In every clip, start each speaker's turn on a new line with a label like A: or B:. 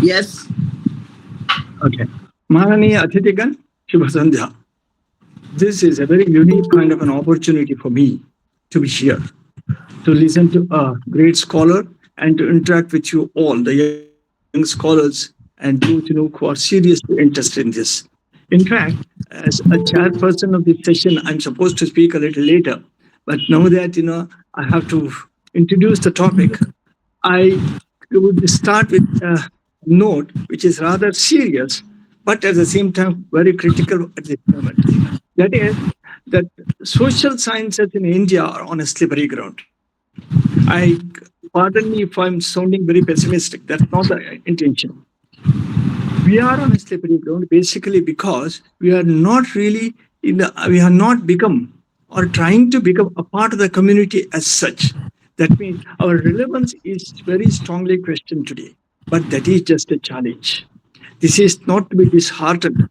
A: Yes.
B: Okay. Mahananiya Atithigan, Shubha Sandhya. This is a very unique kind of an opportunity for me to be here, to listen to a great scholar and to interact with you all, the young scholars and those who are seriously interested in this. In fact, as a chairperson of this session, I'm supposed to speak a little later, but now that I have to introduce the topic, I would start with a note which is rather serious, but at the same time very critical at this moment. That is that social sciences in India are on a slippery ground. I pardon me if I'm sounding very pessimistic. That's not the intention. We are on a slippery ground basically because we are not really we have not become or trying to become a part of the community as such. That means our relevance is very strongly questioned today, but that is just a challenge. This is not to be disheartened.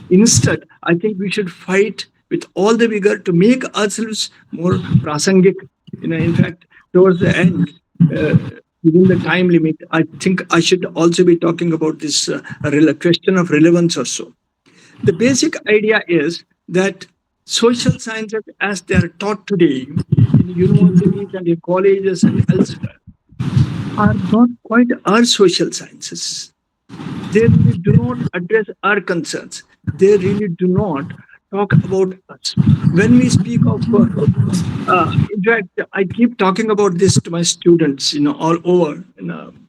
B: Instead, I think we should fight with all the vigor to make ourselves more prasangik. In fact, towards the end, uh, within the time limit, I think I should also be talking about this question of relevance or so. The basic idea is that social sciences, as they are taught today in universities and in colleges and elsewhere, are not quite our social sciences. They really do not address our concerns. They really do not talk about us. When we speak of, in fact, I keep talking about this to my students, all over,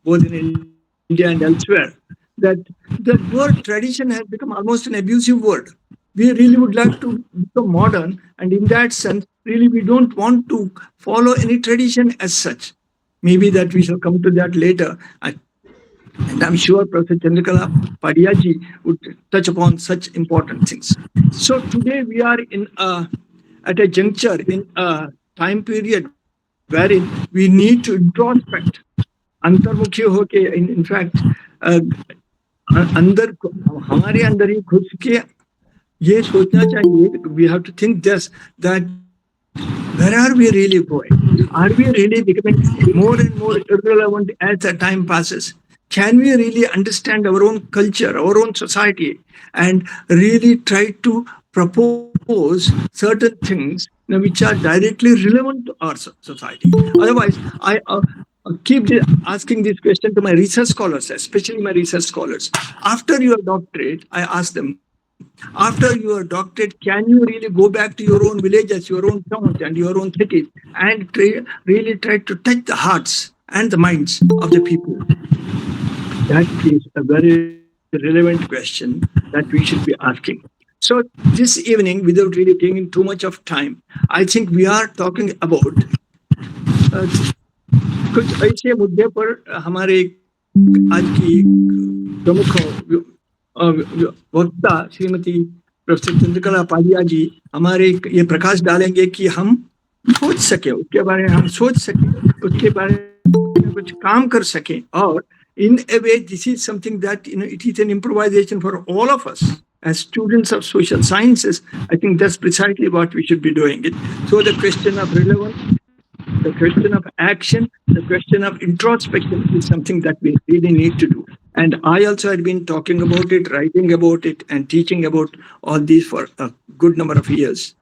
B: both in India and elsewhere, that the word tradition has become almost an abusive word. We really would like to become modern, and in that sense, really, we don't want to follow any tradition as such. Maybe that we shall come to that later. And I'm sure Professor Chandrakala Padiaji would touch upon such important things. So today we are at a juncture, in a time period wherein we need to introspect, अंतर्मुखी होके, in fact, uh, अंदर हमारे अंदर ही घुस के ये सोचना चाहिए, we have to think this, that where are we really going? Are we really becoming more and more irrelevant as the time passes? Can we really understand our own culture, our own society, and really try to propose certain things which are directly relevant to our society? Otherwise, I keep asking this question to my research scholars, especially my research scholars. After your doctorate, I ask them, after your doctorate, can you really go back to your own villages, your own towns, and your own cities and really try to touch the hearts and the minds of the people? That is a very relevant question that we should be asking. So, this evening, without really taking too much of time, I think we are talking about uh, कुछ ऐसे मुद्दे पर हमारे आज की प्रमुख वक्ता Shrimati professor Chandrakala पालिया जी हमारे ये प्रकाश डालेंगे कि हम सोच सके, उसके बारे में हम सोच सके, उसके बारे में कुछ काम कर सके, और in a way this is something that it is an improvisation for all of us as students of social sciences. I think that's precisely what we should be doing it. So the question of relevance, the question of action, the question of introspection is something that we really need to do. And I also had been talking about it, writing about it, and teaching about all these for a good number of years.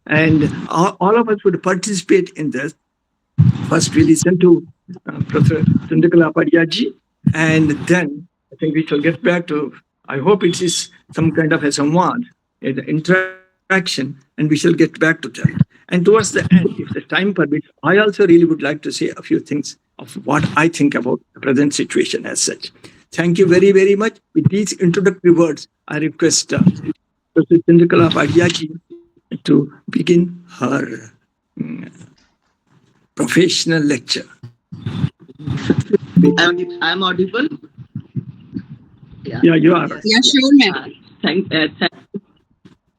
B: And all of us would participate in this. First, we listen to Professor Chandrakala Padiaji, and then I think we shall get back to, I hope it is some kind of a samvad, an interaction, and we shall get back to that. And towards the end, if the time permits, I also really would like to say a few things of what I think about the present situation as such. Thank you very, very much. With these introductory words, I request Professor Chandrakala Padiaji to begin her professional lecture.
A: I'm audible.
B: Yeah, you are.
A: Yes.
C: Yeah, sure, ma'am.
A: Thank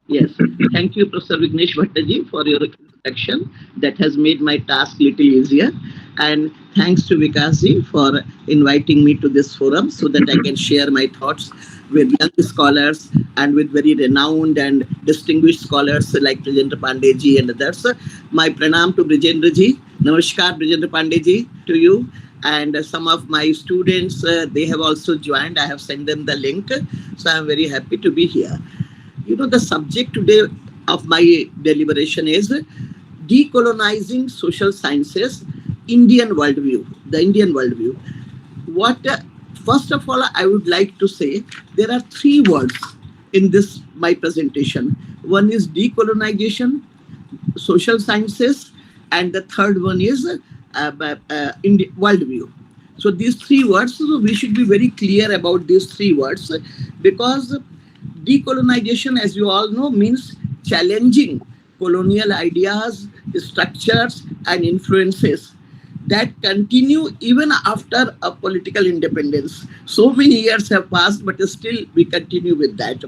A: yes. Thank you, Professor Vignesh Bhattaji, for your introduction. That has made my task little easier. And thanks to Vikasji for inviting me to this forum so that I can share my thoughts with young scholars and with very renowned and distinguished scholars like Brijendra Pandey ji and others. My pranam to Brijendra ji. Namaskar, Brijendra Pandey ji, to you. and some of my students, they have also joined. I have sent them the link. So I'm very happy to be here. The subject today of my deliberation is decolonizing social sciences, Indian worldview, the Indian worldview. What First of all, I would like to say there are three words in this my presentation. One is decolonization, social sciences, and the third one is worldview. So these three words, so we should be very clear about these three words, because decolonization, as you all know, means challenging colonial ideas, structures, and influences that continue even after a political independence. So many years have passed, but still we continue with that.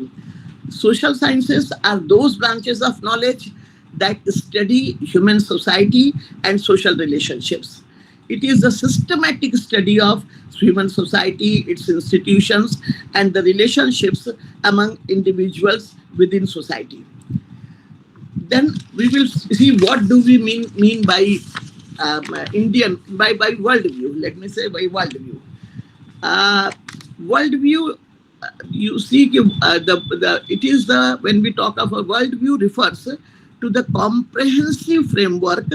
A: Social sciences are those branches of knowledge that study human society and social relationships. It is a systematic study of human society, its institutions, and the relationships among individuals within society. Then we will see what do we mean by by worldview. Let me say by worldview. Worldview, you see, it is the when we talk of a worldview refers to the comprehensive framework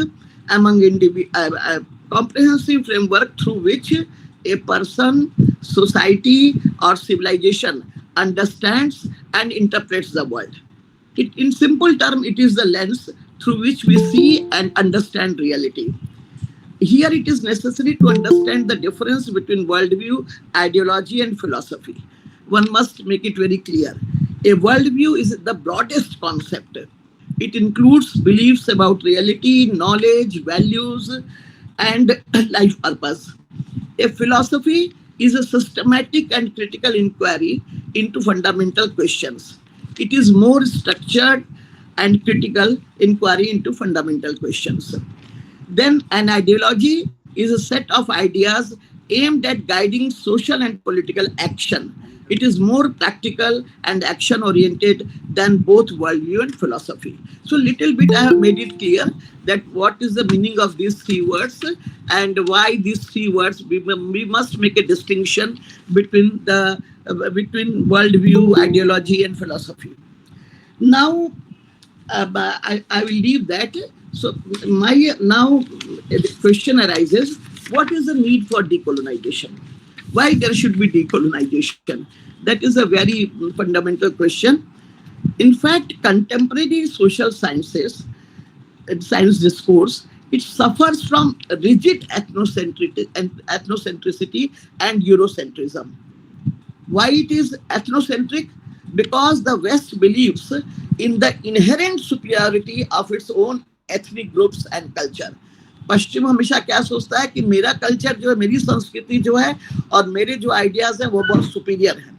A: comprehensive framework through which a person, society, or civilization understands and interprets the world. In simple terms, it is the lens through which we see and understand reality. Here it is necessary to understand the difference between worldview, ideology, and philosophy. One must make it very clear. A worldview is the broadest concept. It includes beliefs about reality, knowledge, values, and life purpose. A philosophy is a systematic and critical inquiry into fundamental questions. It is more structured and critical inquiry into fundamental questions. Then an ideology is a set of ideas aimed at guiding social and political action. It is more practical and action oriented than both worldview and philosophy. So little bit I have made it clear that what is the meaning of these three words and why these three words we must make a distinction between between worldview, ideology, and philosophy. Now I will leave that. So the question arises: what is the need for decolonization? Why there should be decolonization? That is a very fundamental question. In fact, contemporary social sciences and science discourse, it suffers from rigid ethnocentricity and Eurocentrism. Why it is ethnocentric? Because the West believes in the inherent superiority of its own ethnic groups and culture. पश्चिम हमेशा क्या सोचता है कि मेरा culture जो है, मेरी संस्कृति जो है और मेरे जो आइडियाज हैं वो बहुत सुपीरियर हैं.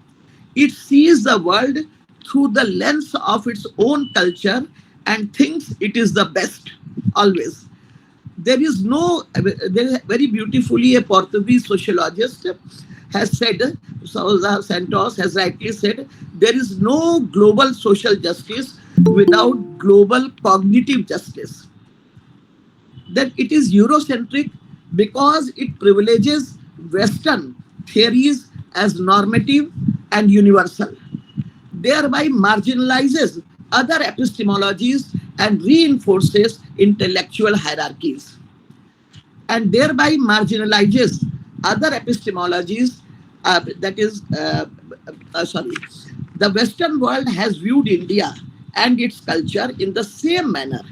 A: It sees the world through the lens of its own culture and thinks it is the best always. There is very beautifully a Portuguese sociologist has said, Sousa Santos has rightly said, there is no global social justice without global cognitive justice. That it is Eurocentric because it privileges Western theories as normative and universal, thereby marginalizes other epistemologies and reinforces intellectual hierarchies, and thereby marginalizes other epistemologies. The Western world has viewed India and its culture in the same manner.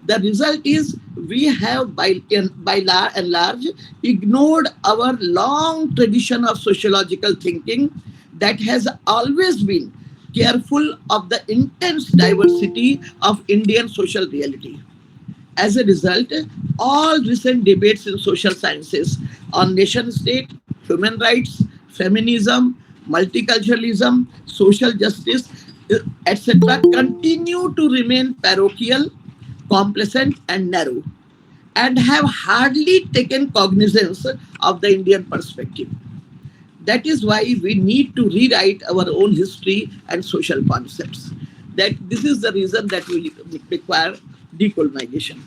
A: The result is we have by and large ignored our long tradition of sociological thinking that has always been careful of the intense diversity of Indian social reality. As a result, all recent debates in social sciences on nation state, human rights, feminism, multiculturalism, social justice, etc., continue to remain parochial, complacent, and narrow, and have hardly taken cognizance of the Indian perspective. That is why we need to rewrite our own history and social concepts. That this is the reason that we require decolonization.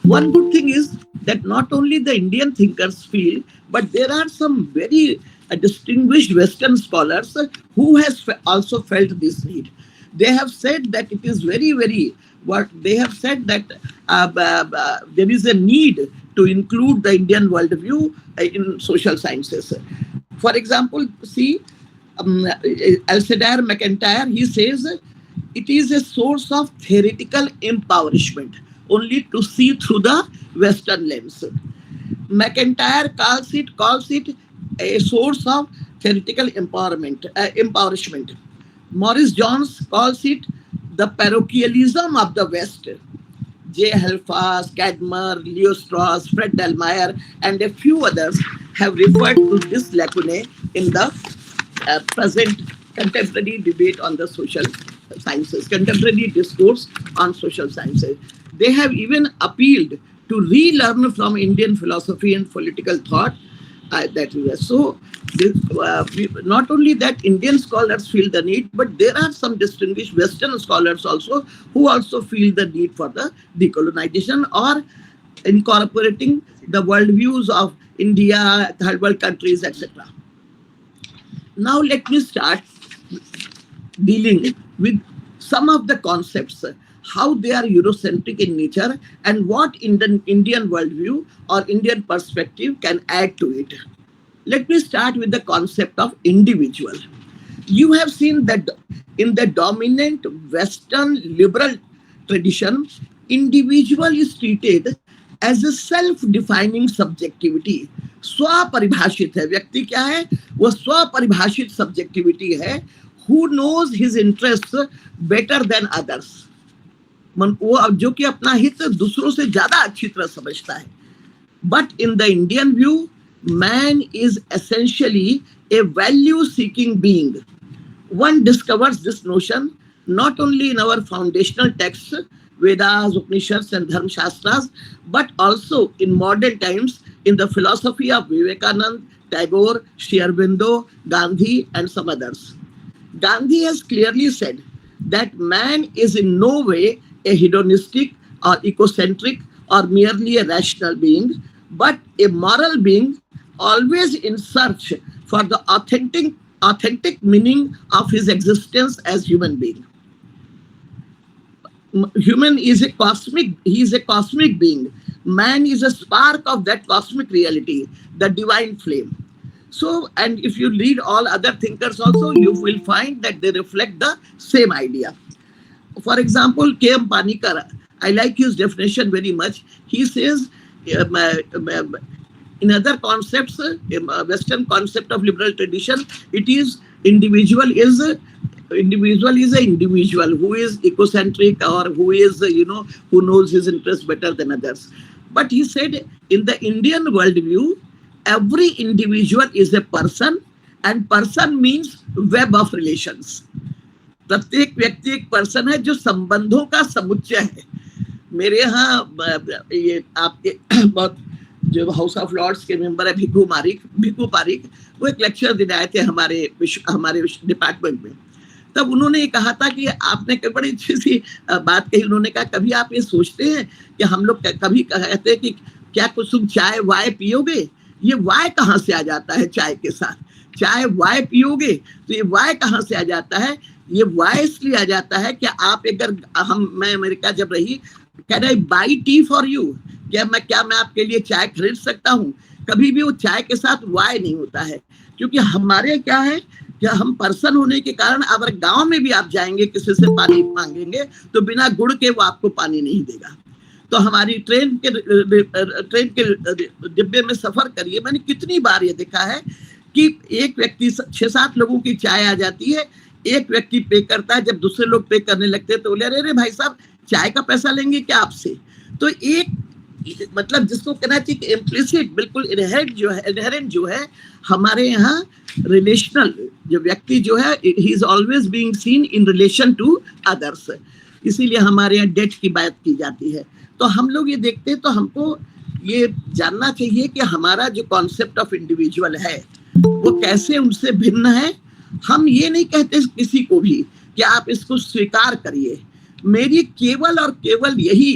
A: One good thing is that not only the Indian thinkers feel, but there are some very distinguished Western scholars who has also felt this need. They have said that it is very, very, what they have said that there is a need to include the Indian worldview in social sciences. For example, see, Alcedar McIntyre, he says it is a source of theoretical impoverishment only to see through the Western lens. McIntyre calls it a source of theoretical impoverishment. Morris Jones calls it the parochialism of the West. J. Halifax, Cadmer, Leo Strauss, Fred Delmeyer, and a few others have referred to this lacune in the present contemporary debate on the social sciences, contemporary discourse on social sciences. They have even appealed to relearn from Indian philosophy and political thought that we were. So, not only that Indian scholars feel the need, but there are some distinguished Western scholars also who also feel the need for the decolonization or incorporating the worldviews of India, third world countries, etc. Now let me start dealing with some of the concepts, how they are Eurocentric in nature and what Indian worldview or Indian perspective can add to it. Let me start with the concept of individual. You have seen that in the dominant Western liberal tradition, individual is treated as a self-defining subjectivity. स्वपरिभाषित है, व्यक्ति क्या है, वो स्वपरिभाषित subjectivity है, who knows his interests better than others. वो जो कि अपना हित दूसरों से ज्यादा अच्छी तरह समझता है. But in the Indian view, man is essentially a value-seeking being. One discovers this notion not only in our foundational texts, Vedas, Upanishads, and Dharma Shastras, but also in modern times in the philosophy of Vivekananda, Tagore, Sri Aurobindo, Gandhi, and some others. Gandhi has clearly said that man is in no way a hedonistic or egocentric or merely a rational being, but a moral being always in search for the authentic meaning of his existence as human being. Human is a cosmic being. Man is a spark of that cosmic reality, the divine flame. So, and if you read all other thinkers also, you will find that they reflect the same idea. For example, K.M. Panikar, I like his definition very much. He says, in other concepts, Western concept of liberal tradition, it is individual is an individual who is egocentric or who is, who knows his interests better than others. But he said, in the Indian worldview, every individual is a person, and person means web of relations. प्रत्येक व्यक्ति एक person है जो संबंधों का समुच्चय है. मेरे यहाँ ये आपके बहुत जो हाउस ऑफ लॉर्ड्स के मेंबर है भिक्खू पारिक, वो एक लेक्चर देने आए थे हमारे डिपार्टमेंट में. तब उन्होंने ये कहा था कि आपने बड़ी अच्छी सी बात कही. उन्होंने कहा, कभी आप ये सोचते हैं कि हम लोग कभी कहते हैं कि क्या कुछ तुम चाय वाय पियोगे, ये वाय कहाँ से आ जाता है चाय के साथ. चाय वाय पियोगे तो ये वाय कहाँ से आ जाता है. ये वाय इसलिए आ जाता है कि आप अगर मैं अमेरिका जब रही, can I by T for you, क्या मैं आपके लिए चाय खरीद सकता हूँ. कभी भी वो चाय के साथ वाय नहीं होता है, क्योंकि हमारे क्या है कि हम पर्सन होने के कारण अगर गांव में भी आप जाएंगे किसी से पानी मांगेंगे तो बिना गुड़ के वो आपको पानी नहीं देगा. तो हमारी ट्रेन के डिब्बे में सफर करिए, मैंने कितनी बार ये देखा है कि एक व्यक्ति 6-7 लोगों की चाय आ जाती है, एक व्यक्ति पे करता है, जब दूसरे लोग पे करने लगते हैं तो बोले, अरे भाई साहब चाय का पैसा लेंगे क्या आपसे. तो एक मतलब जिसको कहना चाहिए इम्प्लिसिट, बिल्कुल इनहेरेंट जो है हमारे यहाँ रिलेशनल जो व्यक्ति जो है, he is always being seen in relation to others. इसीलिए हमारे यहाँ डेट की बात की जाती है. तो हम लोग ये देखते हैं, तो हमको ये जानना चाहिए कि हमारा जो कॉन्सेप्ट ऑफ इंडिविजुअल है वो कैसे उनसे भिन्न है. हम ये नहीं कहते किसी को भी कि आप इसको स्वीकार करिए. मेरी केवल और केवल यही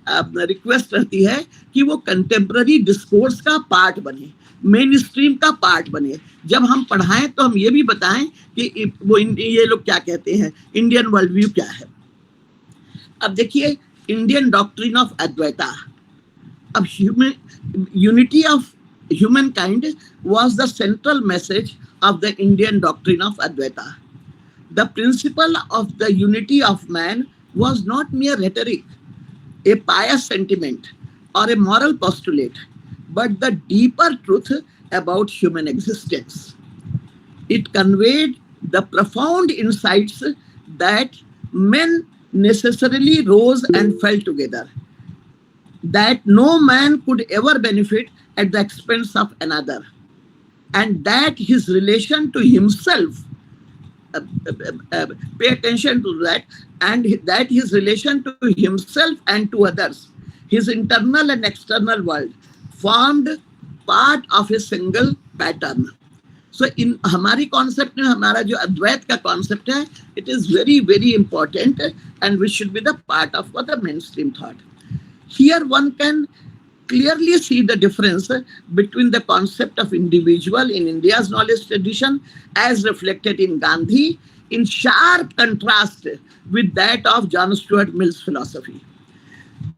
A: रिक्वेस्ट रहती है कि वो कंटेम्प्ररी डिस्कोर्स का पार्ट बने, मेन स्ट्रीम का पार्ट बने। जब हम पढ़ाएं तो हम ये भी बताएं कि वो ये लोग क्या कहते हैं, इंडियन वर्ल्ड व्यू क्या है। अब देखिए, इंडियन डॉक्ट्रिन ऑफ अद्वैता, अब unity of humankind was the central message of the Indian doctrine of Advaita. The principle of the unity of man was not mere rhetoric, a pious sentiment, or a moral postulate, but the deeper truth about human existence. It conveyed the profound insights that men necessarily rose and fell together, that no man could ever benefit at the expense of another, and that his relation to himself, pay attention to that, and that his relation to himself and to others, his internal and external world, formed part of a single pattern. So in हमारी concept में हमारा जो अद्वैत का concept है, it is very, very important, and we should be the part of the mainstream thought. Here one can clearly see the difference between the concept of individual in India's knowledge tradition as reflected in Gandhi, in sharp contrast with that of John Stuart Mill's philosophy.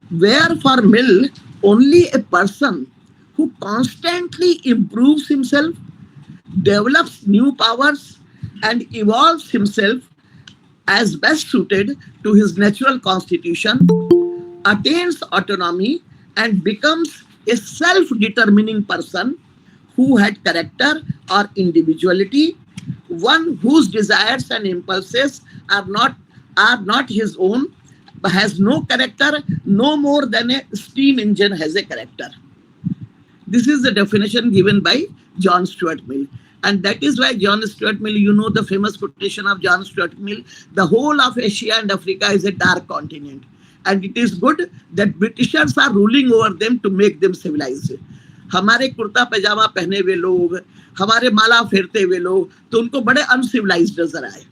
A: Where for Mill, only a person who constantly improves himself, develops new powers, and evolves himself as best suited to his natural constitution, attains autonomy, and becomes a self-determining person who had character or individuality, one whose desires and impulses are not his own, has no character, no more than a steam engine has a character. This is the definition given by John Stuart Mill. And that is why John Stuart Mill, you know the famous quotation of John Stuart Mill, the whole of Asia and Africa is a dark continent. And it is good that Britishers are ruling over them to make them civilized. हमारे कुर्ता पैजामा पहने हुए लोग, हमारे माला फेरते हुए लोग, तो उनको बड़े अनसिविलाइज्ड नजर आए।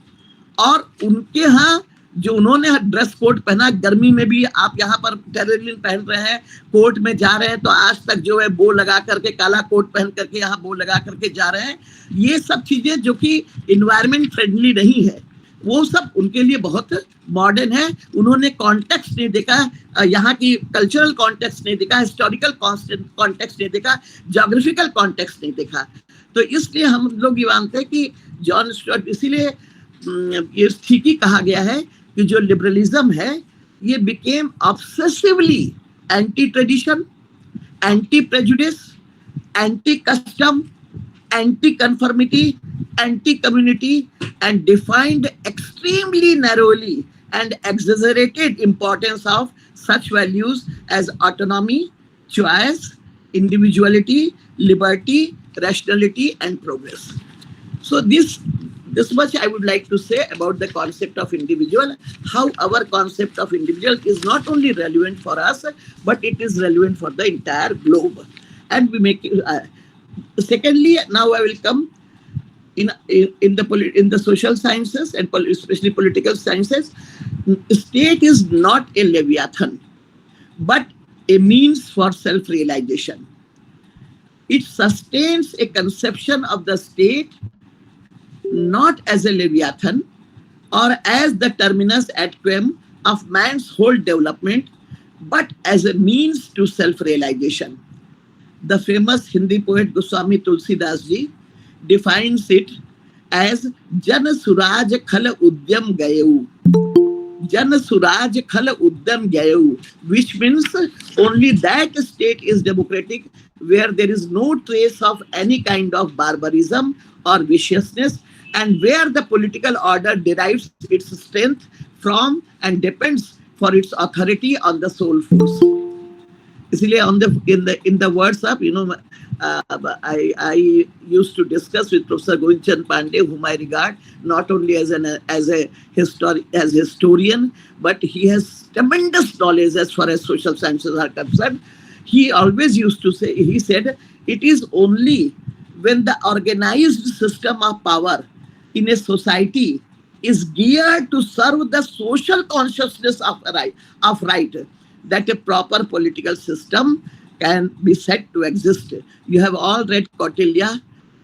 A: और उनके यहाँ जो उन्होंने ड्रेस कोड पहना, गर्मी में भी आप यहाँ पर टेरिलिन पहन रहे हैं, कोर्ट में जा रहे हैं, तो आज तक जो है बो लगा करके, काला कोट पहन करके यहाँ बो लगा करके जा रहे हैं। ये सब चीजें जो कि इन्वायरमेंट फ्रेंडली नहीं है, वो सब उनके लिए बहुत मॉडर्न है। उन्होंने कॉन्टेक्स्ट नहीं देखा, यहाँ की कल्चरल कॉन्टेक्स्ट नहीं देखा, हिस्टोरिकल कॉन्टेक्स्ट नहीं देखा, ज्योग्राफिकल कॉन्टेक्स्ट नहीं देखा। तो इसलिए हम लोग ये मानते हैं कि जॉन स्टुअर्ट, इसीलिए ये ठीक ही कहा गया है कि जो लिबरलिज्म है ये became obsessively anti tradition, anti prejudice, anti custom, anti conformity, anti community, and defined extremely narrowly and exaggerated importance of such values as autonomy, choice, individuality, liberty, rationality, and progress. So this much I would like to say about the concept of individual, how our concept of individual is not only relevant for us, but it is relevant for the entire globe. And we make secondly, now I will come in the social sciences and especially political sciences. State is not a leviathan, but a means for self-realization. It sustains a conception of the state not as a leviathan or as the terminus ad quem of man's whole development, but as a means to self-realization. The famous Hindi poet Goswami Tulsidas ji defines it as Jan Suraj Khal Udyam Gayau. Jan Suraj Khal Udyam Gayau, which means only that state is democratic where there is no trace of any kind of barbarism or viciousness, and where the political order derives its strength from and depends for its authority on the soul force. इसलिए in the words of, I used to discuss with Professor Govind Chand Pandey, whom I regard not only as a historian, but he has tremendous knowledge as far as social sciences are concerned. He always used to say, he said, it is only when the organized system of power in a society is geared to serve the social consciousness of right, that a proper political system can be said to exist. You have all read Kautilya,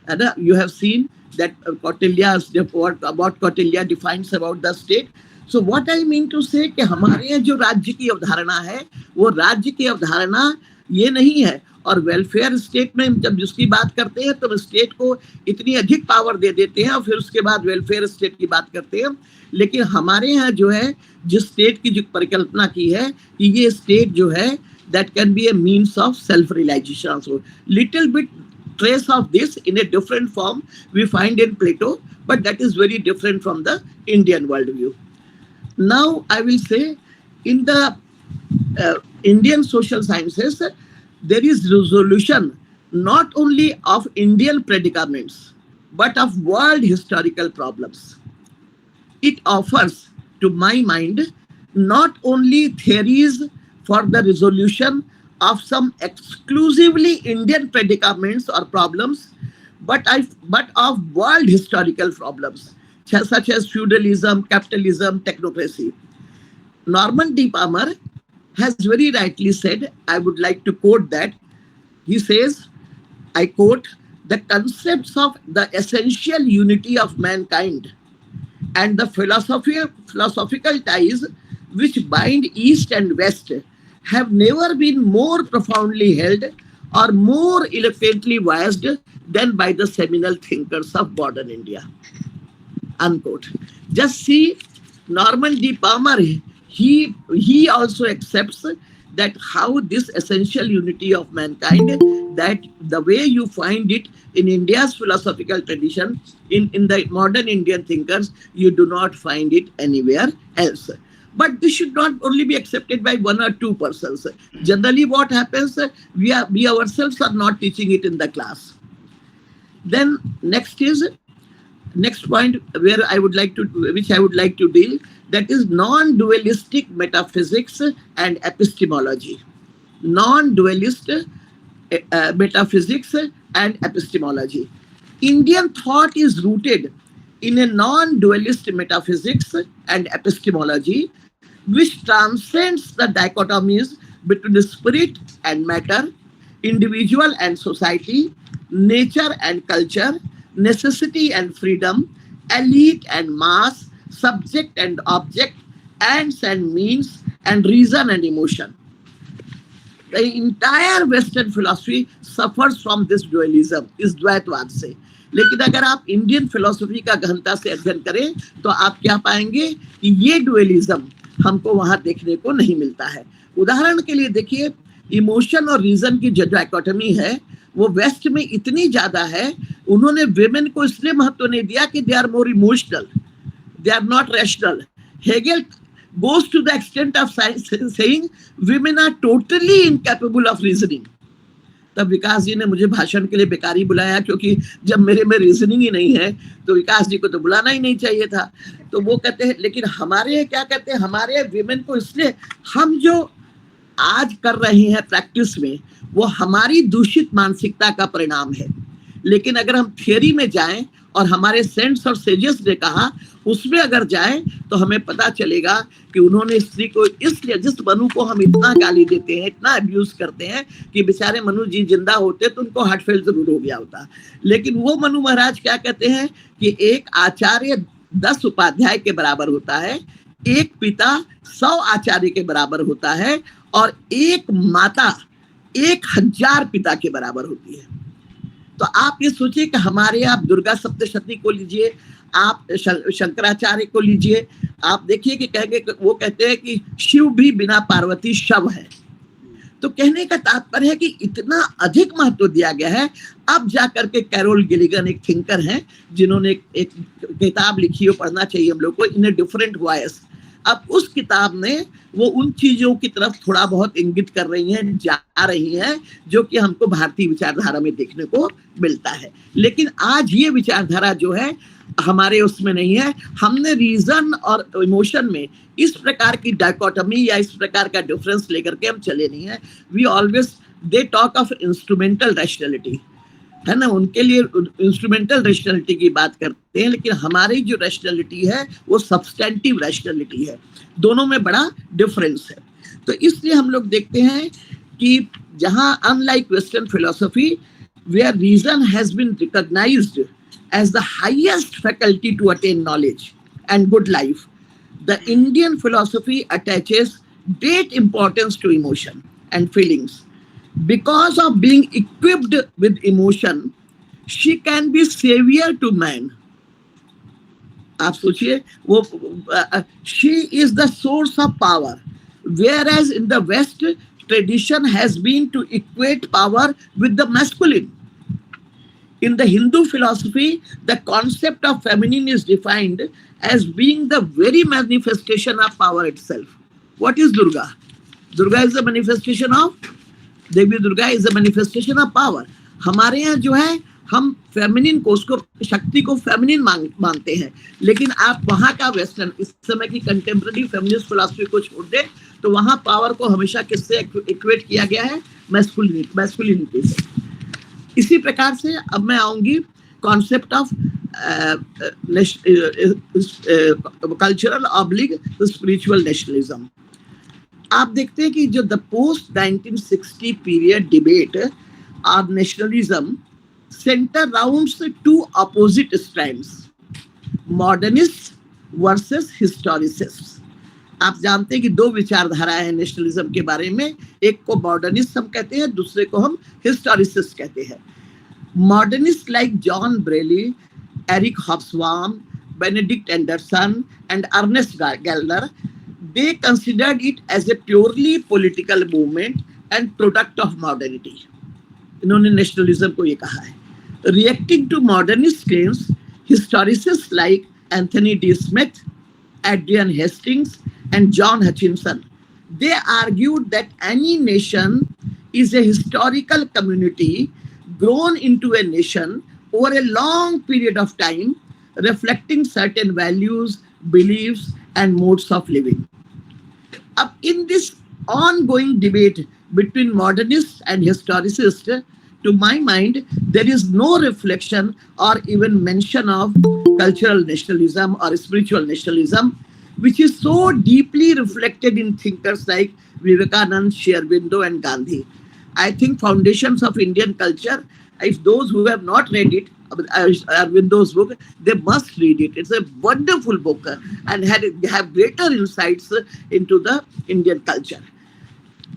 A: and you have seen that what Kautilya defines about the state. So what I mean to say कि हमारे यहाँ जो राज्य की अवधारणा है वो राज्य की अवधारणा ये नहीं है, और वेलफेयर स्टेट में जब जिसकी बात करते हैं तो स्टेट को इतनी अधिक पावर दे देते हैं और फिर उसके बाद वेलफेयर स्टेट की बात करते हैं। लेकिन हमारे यहाँ जो है जिस स्टेट की जो परिकल्पना की है कि ये स्टेट जो है that can be a means of self-realization also. Little bit trace of this in a different form we find in Plato, but that is very different from the Indian worldview. Now I will say in the Indian social sciences, there is resolution not only of Indian predicaments, but of world historical problems. It offers, to my mind, not only theories for the resolution of some exclusively Indian predicaments or problems, but of world historical problems, such as feudalism, capitalism, technocracy. Norman D. Palmer has very rightly said, I would like to quote that. He says, I quote, "The concepts of the essential unity of mankind and the philosophical ties which bind East and West have never been more profoundly held or more eloquently voiced than by the seminal thinkers of modern India." Unquote. Just see, Norman D. Palmer, he also accepts that how this essential unity of mankind, that the way you find it in India's philosophical tradition, in the modern Indian thinkers, you do not find it anywhere else. But this should not only be accepted by one or two persons. Generally what happens, we ourselves are not teaching it in the class. Then next point which I would like to deal, that is non-dualistic metaphysics and epistemology. Non-dualist metaphysics and epistemology. Indian thought is rooted in a non-dualist metaphysics and epistemology which transcends the dichotomies between spirit and matter, individual and society, nature and culture, necessity and freedom, elite and mass, subject and object, ends and means, and reason and emotion. The entire Western philosophy suffers from this dualism, इस द्वैतवाद से. लेकिन अगर आप Indian philosophy का गहनता से अध्ययन करें तो आप क्या पाएंगे कि ये डुअलिज्म हमको वहां देखने को नहीं मिलता है. उदाहरण के लिए देखिए, इमोशन और रीजन की जो डायकोटमी है वो वेस्ट में इतनी ज्यादा है, उन्होंने विमेन को इसलिए महत्व नहीं दिया कि they are more emotional, they are not rational. Hegel goes to the extent of saying women are totally incapable of reasoning. तब विकास जी ने मुझे भाषण के लिए बेकारी बुलाया, क्योंकि जब मेरे में रीजनिंग ही नहीं है तो विकास जी को तो बुलाना ही नहीं चाहिए था. तो वो कहते हैं, लेकिन हमारे क्या कहते हैं, हमारे विमेन को इसलिए, हम जो आज कर रहे हैं प्रैक्टिस में वो हमारी दूषित मानसिकता का परिणाम है. लेकिन अगर हम थियरी में जाएं और हमारे सेंट्स और सेजेस ने कहा उसमें अगर जाएं तो हमें पता चलेगा कि उन्होंने स्त्री को इसलिए, जिस मनु को हम इतना गाली देते हैं, इतना अब्यूज करते हैं कि बेचारे मनु जी जिंदा होते तो उनको हार्ट फेल जरूर हो गया होता. लेकिन वो मनु महाराज क्या कहते हैं कि एक आचार्य 10 उपाध्याय के बराबर होता है, एक पिता 100 आचार्य के बराबर होता है, और एक माता 1000 पिता के बराबर होती है. तो आप ये सोचिए कि हमारे आप दुर्गा सप्तशती को लीजिए, आप शंकराचार्य को लीजिए, आप देखिए कि वो कहते हैं कि शिव भी बिना पार्वती शव है. तो कहने का तात्पर्य है कि इतना अधिक महत्व दिया गया है. अब जाकर के कैरोल गिलिगन एक थिंकर हैं जिन्होंने एक किताब लिखी है, पढ़ना चाहिए हम लोग को, इन ए डिफरेंट वॉइस. अब उस किताब में वो उन चीजों की तरफ थोड़ा बहुत इंगित कर रही हैं, जा रही हैं, जो कि हमको भारतीय विचारधारा में देखने को मिलता है. लेकिन आज ये विचारधारा जो है हमारे उसमें नहीं है. हमने रीजन और इमोशन में इस प्रकार की डायकोटमी या इस प्रकार का डिफरेंस लेकर के हम चले नहीं है. We always, they talk of instrumental rationality, है ना, उनके लिए इंस्ट्रूमेंटल रैशनैलिटी की बात करते हैं, लेकिन हमारी जो रैशनैलिटी है वो सब्सटेंटिव रैशनैलिटी है. दोनों में बड़ा डिफरेंस है. तो इसलिए हम लोग देखते हैं कि जहां unlike western philosophy where reason has been recognised as the highest faculty to attain knowledge and good life, the Indian philosophy attaches great importance to emotion and feelings. Because of being equipped with emotion, she can be savior to man. आप सोचिए वो she is the source of power, whereas in the West tradition has been to equate power with the masculine. In the Hindu philosophy, the concept of feminine is defined as being the very manifestation of power itself. What is Durga? Durga is the manifestation of Devi Durga is a manifestation of power. हमारे यहाँ जो है हम feminine को उसको शक्ति को feminine मानते हैं, लेकिन आप वहाँ का वेस्टर्न इस समय की कंटेम्प्रेरी फेमिनिस्ट फिलॉसफी को छोड़ दे तो वहाँ पावर को हमेशा किससे इक्वेट किया गया है? मैस्कुलिनिटी से. इसी प्रकार से अब मैं आऊंगी concept of cultural oblique spiritual nationalism. आप देखते हैं कि जो the post 1960 period debate on nationalism centre rounds to opposite strands, modernist versus historicist. आप जानते हैं कि दो विचारधाराएं हैं नेशनलिज्म के बारे में, एक को मॉडर्निस्ट हम कहते हैं, दूसरे को हम हिस्टोरिसिस्ट कहते हैं. Modernist like John Breuilly, Eric Hobsbawm, Benedict Anderson and Ernest Gellner, they considered it as a purely political movement and product of modernity. इन्होंने नेशनलिज्म को ये कहा है. Reacting to modernist claims, historicists like Anthony D. Smith, Adrian Hastings, and John Hutchinson, they argued that any nation is a historical community grown into a nation over a long period of time, reflecting certain values, beliefs, and modes of living. Up in this ongoing debate between modernists and historicists, to my mind, there is no reflection or even mention of cultural nationalism or spiritual nationalism, which is so deeply reflected in thinkers like Vivekananda, Sri Aurobindo, and Gandhi. I think Foundations of Indian Culture, if those who have not read it, Aurobindo book, they must read it. It's a wonderful book and have greater insights into the Indian culture.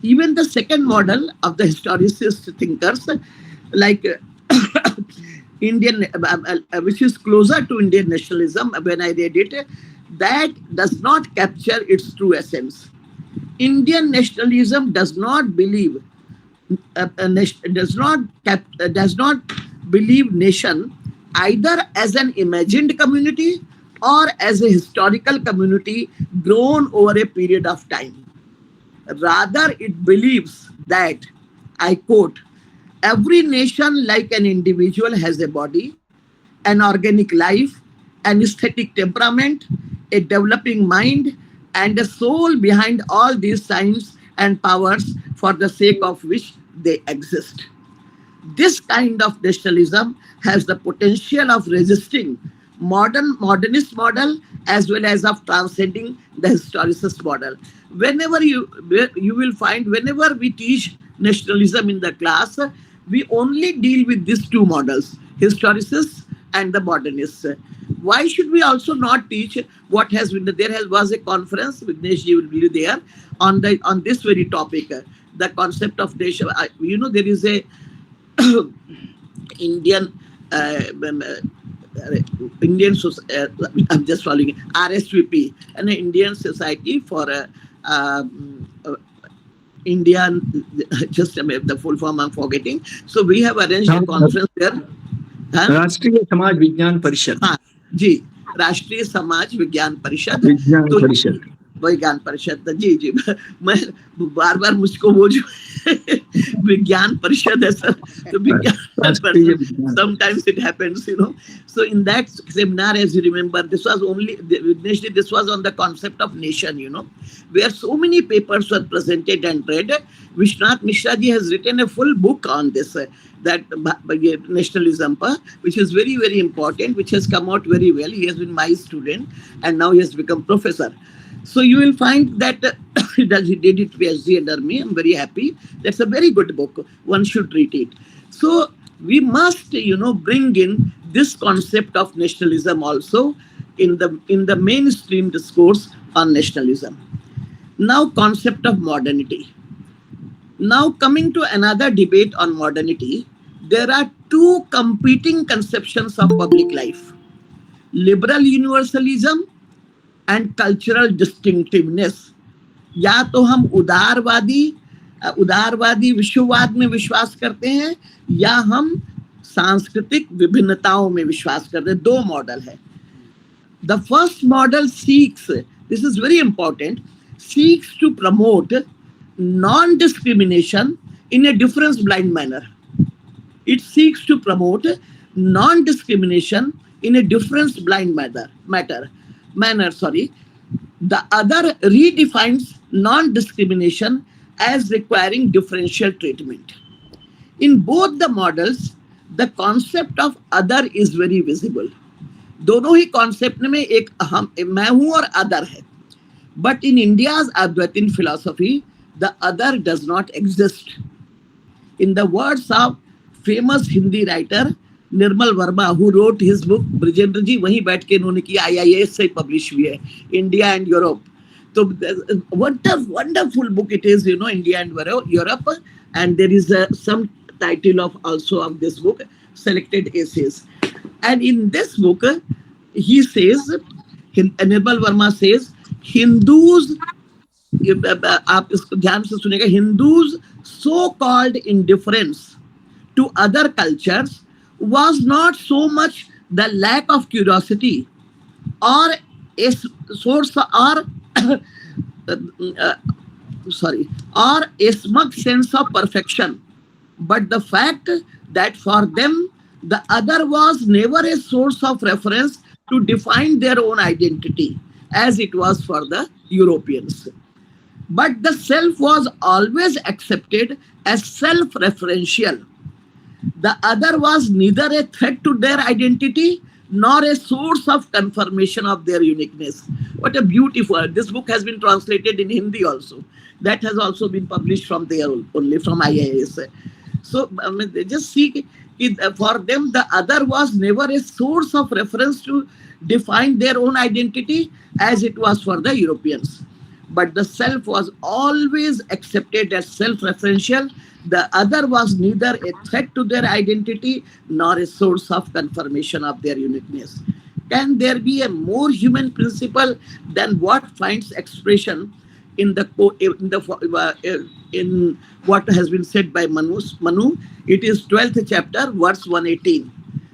A: Even the second model of the historicist thinkers, like Indian, which is closer to Indian nationalism, when I read it, that does not capture its true essence. Indian nationalism does not believe does not believe nation either as an imagined community or as a historical community grown over a period of time. Rather, it believes that, I quote, every nation like an individual has a body, an organic life, an aesthetic temperament, a developing mind, and a soul behind all these signs and powers for the sake of which they exist. This kind of nationalism has the potential of resisting modernist model as well as of transcending the historicist model. Whenever you will find, whenever we teach nationalism in the class, we only deal with these two models, historicists and the modernists. Why should we also not teach what has been? There was a conference, Vignesh ji will be there, on this very topic, the concept of nation. There is a Indian I'm just following it, RSVP, an Indian Society for Indian, just the full form I'm forgetting. So we have arranged a conference there.
B: राष्ट्रीय समाज विज्ञान परिषद.
A: हाँ जी, राष्ट्रीय समाज विज्ञान परिषद, विज्ञान परिषद. जी मैं बार बार मुझको वो जो विज्ञान परिषद है सर, तो विज्ञान sometimes it happens, So in that seminar, as you remember, this was on the concept of nation, where so many papers were presented and read. Vishwanath Mishra ji has written a full book on this, that nationalism, which is very, very important, which has come out very well. He has been my student and now he has become professor. So you will find that he did it PhD under me. I'm very happy. That's a very good book. One should read it. So we must, bring in this concept of nationalism also in the mainstream discourse on nationalism. Now, concept of modernity. Now, coming to another debate on modernity, there are two competing conceptions of public life: liberal universalism and cultural distinctiveness. या तो हम उदारवादी विश्ववाद में विश्वास करते हैं, या हम सांस्कृतिक विभिन्नताओं में विश्वास करते हैं. दो मॉडल है. The first model seeks, this is very important, seeks to promote non-discrimination in a difference-blind manner. It seeks to promote non-discrimination in a difference-blind manner. The other redefines non-discrimination as requiring differential treatment. In both the models, the concept of other is very visible. दोनों ही concept में एक मैं हूं और other है. But in India's Advaitin philosophy the other does not exist. In the words of famous Hindi writer Nirmal Verma, who wrote his book, Brijendra ji वहीं बैठ के इन्होंने की, IIS से पब्लिश हुई है, इंडिया एंड यूरोप. तो wonderful book it is, India and Europe. And there is some title of this book, selected essays. And in this book, he says, Nirmal Verma says, Hindus, आप इसको ध्यान से सुनेगा, Hindus so-called indifference to other cultures was not so much the lack of curiosity or a source or a smug sense of perfection, but the fact that for them the other was never a source of reference to define their own identity, as it was for the Europeans. But the self was always accepted as self-referential. The other was neither a threat to their identity nor a source of confirmation of their uniqueness. What a beautiful, this book has been translated in Hindi also. That has also been published from there, only from IIS. So just see, for them the other was never a source of reference to define their own identity, as it was for the Europeans. But the self was always accepted as self-referential. The other was neither a threat to their identity nor a source of confirmation of their uniqueness. Can there be a more human principle than what finds expression in what has been said by Manu? It is 12th chapter, verse 118.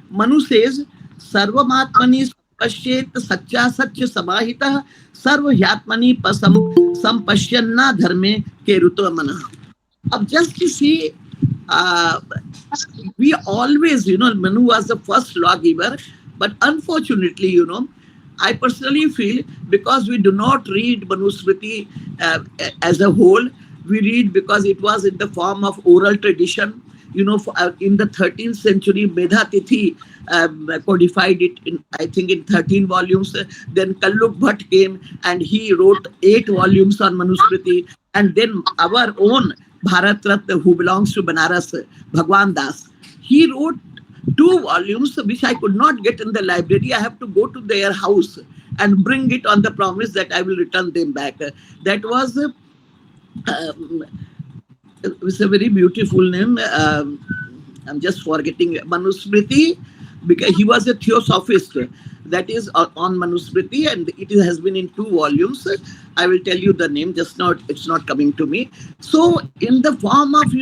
A: Manu says, Sarvamatmani पश्येत सच्चा सच्च समाहितः सर्वह्यात्मनि संपश्यन्ना धर्मे के ऋतु मना. अब just to see, we always, Manu was the first lawgiver, but unfortunately, I personally feel, because we do not read Manusmriti as a whole, we read because it was in the form of oral tradition. In the 13th century, Medha Tithi codified it in, I think, in 13 volumes. Then Kalluk Bhatt came and he wrote 8 volumes on Manusmriti. And then our own Bharat Ratna, who belongs to Banaras, Bhagwan Das, he wrote 2 volumes which I could not get in the library. I have to go to their house and bring it on the promise that I will return them back. That was it's a very beautiful name. I'm just forgetting Manusmriti, because he was a theosophist. That is on Manusmriti, and it has been in 2 volumes. I will tell you the name, just now it's not coming to me. So in the form of,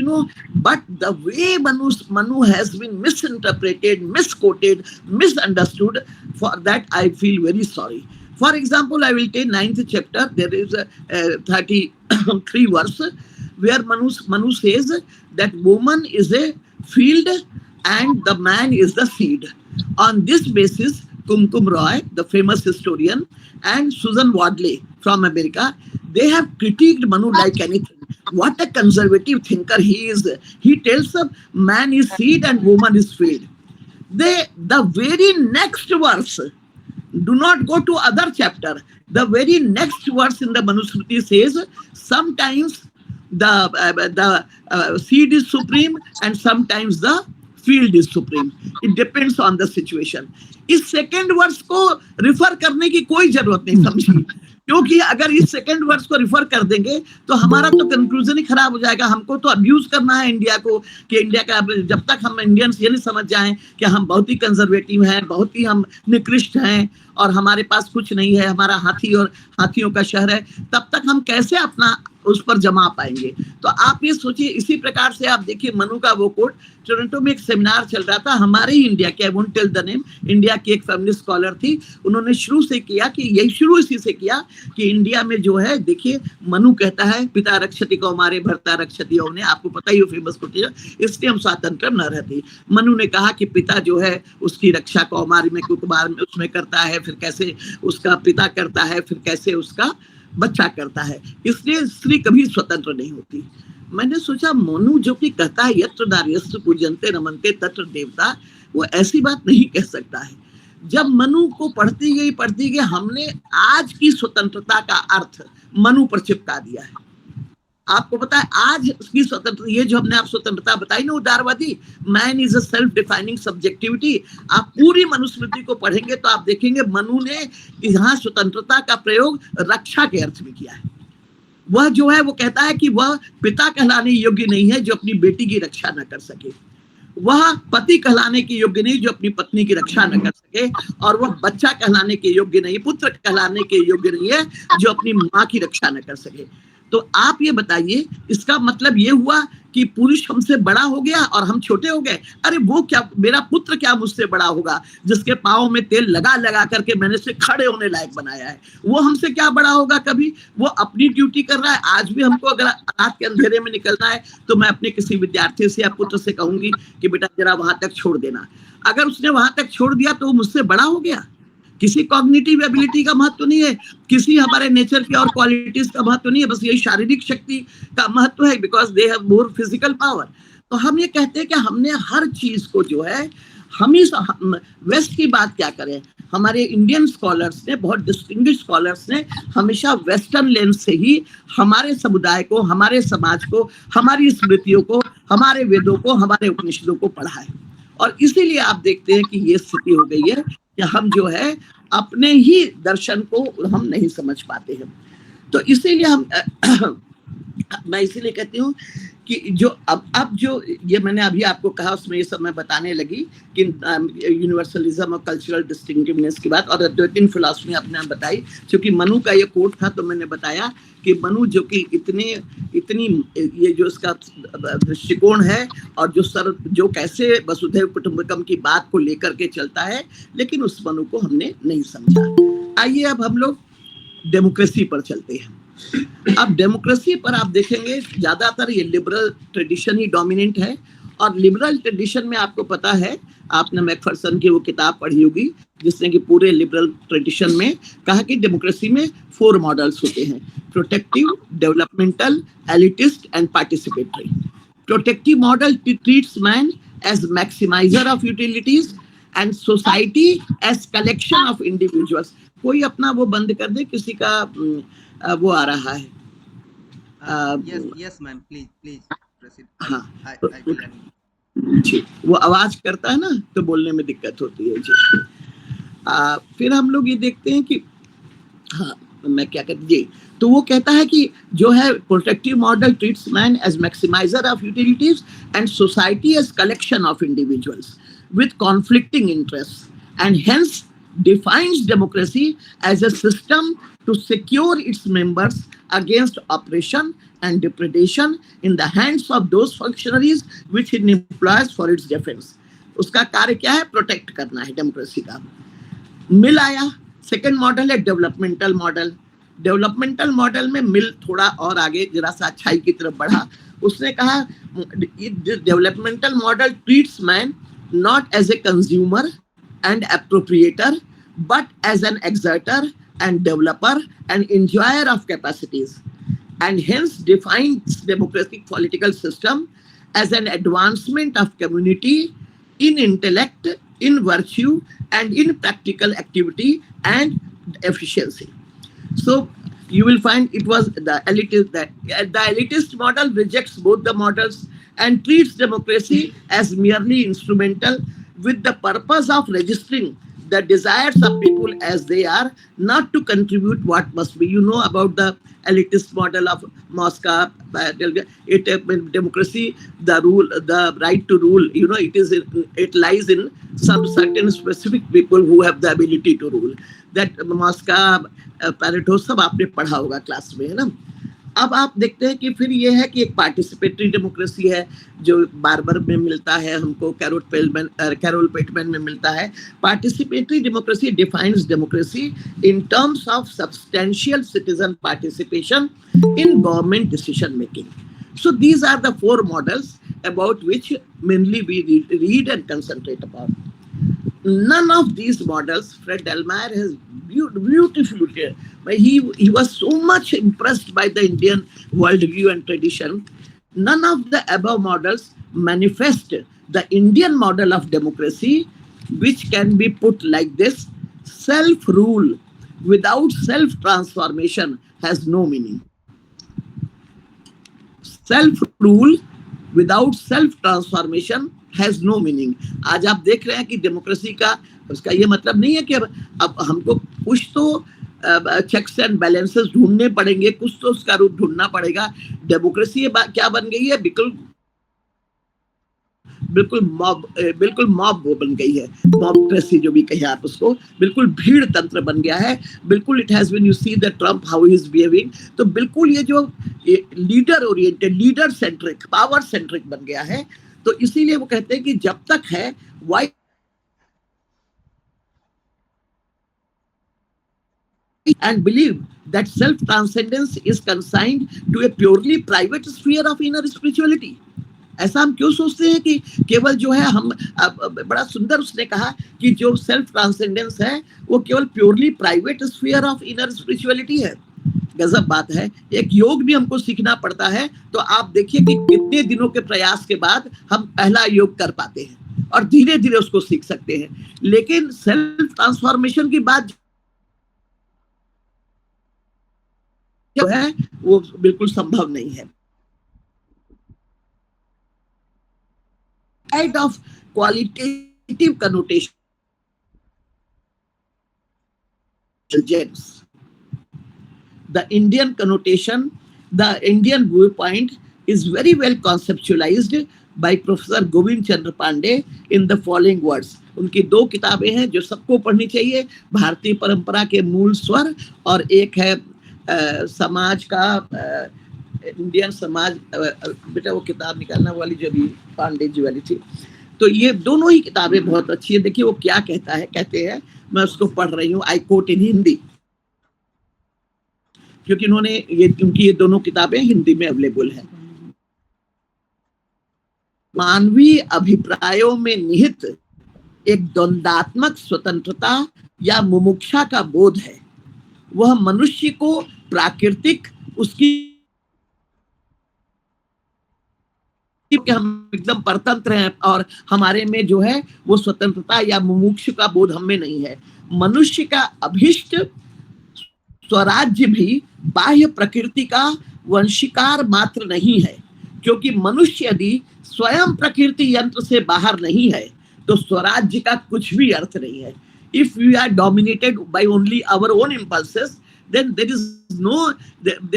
A: but the way Manu has been misinterpreted, misquoted, misunderstood, for that I feel very sorry. For example, I will take 9th chapter, there is a 33 verse, where Manu says that woman is a field and the man is the seed. On this basis, Kumkum Roy, the famous historian, and Susan Wadley from America, they have critiqued Manu like anything. What a conservative thinker he is. He tells us man is seed and woman is field. The very next verse, Do not go to other chapter. The very next verse in the Manusmriti says, sometimes the seed is supreme and sometimes the field is supreme. It depends on the situation. इस second verse को refer करने की कोई जरूरत नहीं समझी, क्योंकि अगर इस सेकेंड वर्स को रिफर कर देंगे तो हमारा तो कंक्लूजन ही खराब हो जाएगा. हमको तो अब्यूज करना है इंडिया को, कि इंडिया का, जब तक हम इंडियंस ये नहीं समझ जाएं कि हम बहुत ही कंजर्वेटिव हैं, बहुत ही हम निकृष्ट हैं और हमारे पास कुछ नहीं है, हमारा हाथी और हाथियों का शहर है, तब तक हम कैसे अपना उस पर जमा पाएंगे. तो आप ये सोचिए, इसी प्रकार से आप देखिए मनु का वो कोट. टोरंटो में एक सेमिनार चल रहा था, हमारे ही इंडिया के, I won't tell the name, India की एक फेमिनिस्ट स्कॉलर थी, उन्होंने शुरू से किया कि यही शुरू इसी से किया कि इंडिया में जो है, देखिए मनु कहता है पिता रक्षति कौमारे भर्ता रक्षति ने, आपको पता ही हो फेमस कोट है, इसलिए हम स्वातंत्र न रहते. मनु ने कहा कि पिता जो है उसकी रक्षा कौमारी में कुटुंबार में उसमें करता है, फिर कैसे उसका पिता करता है, फिर कैसे उसका बच्चा करता है, इसलिए स्त्री कभी स्वतंत्र नहीं होती. मैंने सोचा मनु जो कि कहता है यत्र नार्यस्तु पूज्यन्ते रमन्ते तत्र देवता, वो ऐसी बात नहीं कह सकता है. जब मनु को पढ़ती गई हमने आज की स्वतंत्रता का अर्थ मनु पर चिपका दिया है. आपको पता है आज की स्वतंत्रता, ये जो हमने आप स्वतंत्रता बताई ना, उदारवादी, man is a self defining subjectivity, आप पूरी मनुस्मृति को पढ़ेंगे तो आप देखेंगे मनु ने यहाँ स्वतंत्रता का प्रयोग रक्षा के अर्थ में किया है. वह जो है वो कहता है कि वह पिता कहलाने योग्य नहीं है जो अपनी बेटी की रक्षा न कर सके, वह पति कहलाने के योग्य नहीं जो अपनी पत्नी की रक्षा न कर सके, और वह बच्चा कहलाने के योग्य नहीं, पुत्र कहलाने के योग्य नहीं है जो अपनी माँ की रक्षा न कर सके. तो आप ये बताइए, इसका मतलब ये हुआ कि पुरुष हमसे बड़ा हो गया और हम छोटे हो गए? अरे वो क्या, मेरा पुत्र क्या मुझसे बड़ा होगा जिसके पाँव में तेल लगा लगा करके मैंने उसे खड़े होने लायक बनाया है, वो हमसे क्या बड़ा होगा कभी? वो अपनी ड्यूटी कर रहा है. आज भी हमको अगर रात के अंधेरे में निकलना है तो मैं अपने किसी विद्यार्थी से या पुत्र से कहूंगी कि बेटा जरा वहां तक छोड़ देना. अगर उसने वहां तक छोड़ दिया तो वो मुझसे बड़ा हो गया. किसी कॉग्निटिव एबिलिटी का महत्व नहीं है, किसी हमारे नेचर की और क्वालिटीज का महत्व नहीं है, बस यही शारीरिक शक्ति का महत्व है, because they have more physical power. तो हम ये कहते हैं कि हमने हर चीज को जो है, हम ही वेस्ट की बात क्या करें, हमारे इंडियन स्कॉलर्स ने, बहुत डिस्टिंग्विश्ड स्कॉलर्स ने हमेशा वेस्टर्न लेंस से ही हमारे समुदाय को, हमारे समाज को, हमारी स्मृतियों को, हमारे वेदों को, हमारे उपनिषदों को पढ़ा है. और इसीलिए आप देखते हैं कि ये स्थिति हो गई है कि हम जो है अपने ही दर्शन को हम नहीं समझ पाते हैं. तो इसीलिए हम मैं इसीलिए कहती हूँ कि जो अब जो ये मैंने अभी आपको कहा उसमें ये सब मैं बताने लगी कि यूनिवर्सलिज्म और कल्चरल डिस्टिंक्टिवनेस की बात, और अद्वैतीय फिलॉसफी आपने बताई. क्योंकि मनु का ये कोट था तो मैंने बताया कि मनु जो कि इतनी ये जो इसका दृष्टिकोण है और जो कैसे वसुधैव कुटुंबकम की बात को लेकर के चलता है, लेकिन उस मनु को हमने नहीं समझा. आइए अब हम लोग डेमोक्रेसी पर चलते हैं. अब डेमोक्रेसी पर आप देखेंगे ज्यादातर ये लिबरल ट्रेडिशन ही डोमिनेंट है, और लिबरल ट्रेडिशन में आपको पता है, आपने मैकफरसन की वो किताब पढ़ी होगी जिसने कि पूरे लिबरल ट्रेडिशन में कहा कि डेमोक्रेसी में 4 मॉडल्स होते हैं: protective, developmental, elitist and participatory. Protective model treats man as maximiser of utilities and society as collection of individuals. कोई अपना वो बंद कर दे, किसी का वो आ रहा है.
C: yes ma'am, please proceed.
A: हाँ, जी, वो आवाज करता है ना तो बोलने में दिक्कत होती है जी. फिर हम लोग ये देखते हैं कि हाँ, मैं क्या कहती जी, तो वो कहता है कि जो है protective model treats man as maximiser of utilities and society as collection of individuals with conflicting interest and hence defines democracy as a system to secure its members against oppression and depredation in the hands of those functionaries which it employs for its defense. उसका कार्य क्या है? Protect करना है democracy का. मिल आया, second model है developmental model. Developmental model में मिल थोड़ा और आगे जरा सा अच्छाई की तरफ बढ़ा. उसने कहा developmental model treats man not as a consumer and appropriator, but as an exerter and developer and enjoyer of capacities, and hence defines democratic political system as an advancement of community in intellect in virtue and in practical activity and efficiency. So you will find it was the elitist model rejects both the models and treats democracy as merely instrumental with the purpose of registering the desires of people as they are, not to contribute what must be. You know about the elitist model of Moscow. Democracy, the rule, the right to rule. You know, it lies in some certain specific people who have the ability to rule. That Moscow, Pareto सब आपने पढ़ा होगा class में, है ना. अब आप देखते हैं कि फिर ये है कि एक पार्टिसिपेटरी डेमोक्रेसी है जो बार्बर में मिलता है हमको, कैरोल पेटमैन में मिलता है. Participatory democracy defines democracy in terms of substantial citizen participation in government decision making. So these are the four models about which mainly we read and concentrate upon. None of these models, Fred Delmeyer has beautifully, he was so much impressed by the Indian worldview and tradition. None of the above models manifest the Indian model of democracy, which can be put like this: self-rule without self-transformation has no meaning. Self-rule without self-transformation has no meaning. आज आप देख रहे हैं कि democracy का उसका ये मतलब नहीं है कि अब हमको कुछ तो चेक्स एंड बैलेंसेस ढूंढने पड़ेंगे, कुछ तो उसका रूप ढूंढना पड़ेगा. डेमोक्रेसी क्या बन गई है? बिल्कुल मॉब वो बन गई है. मॉबक्रेसी जो भी कहे आप उसको, बिल्कुल भीड़ तंत्र बन गया है. बिल्कुल it has when you see the Trump how he is behaving, तो बिल्कुल ये जो leader oriented, leader centric, power centric बन गया है. तो इसीलिए वो कहते हैं कि जब तक है Y and believe that self-transcendence is consigned to a purely private sphere of inner spirituality. ऐसा हम क्यों सोचते हैं कि केवल जो है हम, बड़ा सुंदर उसने कहा कि जो सेल्फ ट्रांसेंडेंस है वो केवल purely private sphere of inner spirituality है. गजब बात है. एक योग भी हमको सीखना पड़ता है. तो आप देखिए कि कितने दिनों के प्रयास के बाद हम पहला योग कर पाते हैं और धीरे धीरे उसको सीख सकते हैं. लेकिन सेल्फ ट्रांसफॉर्मेशन की बात जो है वो बिल्कुल संभव नहीं है. Kind of qualitative connotation, James. The Indian connotation, the Indian viewpoint is very well conceptualized by Professor Govind Chandra Pandey in the following words. उनकी दो किताबें हैं जो सबको पढ़नी चाहिए, भारतीय परंपरा के मूल स्वर और एक है समाज का, इंडियन समाज. बेटा वो किताब निकालना वाली जो भी पांडे जी वाली थी. तो ये दोनों ही किताबें बहुत अच्छी है. देखिए वो क्या कहता है, कहते हैं, मैं उसको पढ़ रही हूँ, आई कोट इन हिंदी, क्योंकि उनकी ये दोनों किताबें हिंदी में अवेलेबल है. मानवीय अभिप्रायों में निहित एक द्वंद्वात्मक स्वतंत्रता या मुमुक्षा का बोध है. वह मनुष्य को प्राकृतिक उसकी कि हम एकदम परतंत्र हैं और हमारे में जो है वो स्वतंत्रता या मुमुक्षु का बोध हमें नहीं है. मनुष्य का अभिष्ट स्वराज्य भी बाह्य प्रकृति का वंशीकार मात्र नहीं है, क्योंकि मनुष्य यदि स्वयं प्रकृति यंत्र से बाहर नहीं है तो स्वराज्य का कुछ भी अर्थ नहीं है. If we are dominated by only our own impulses, then there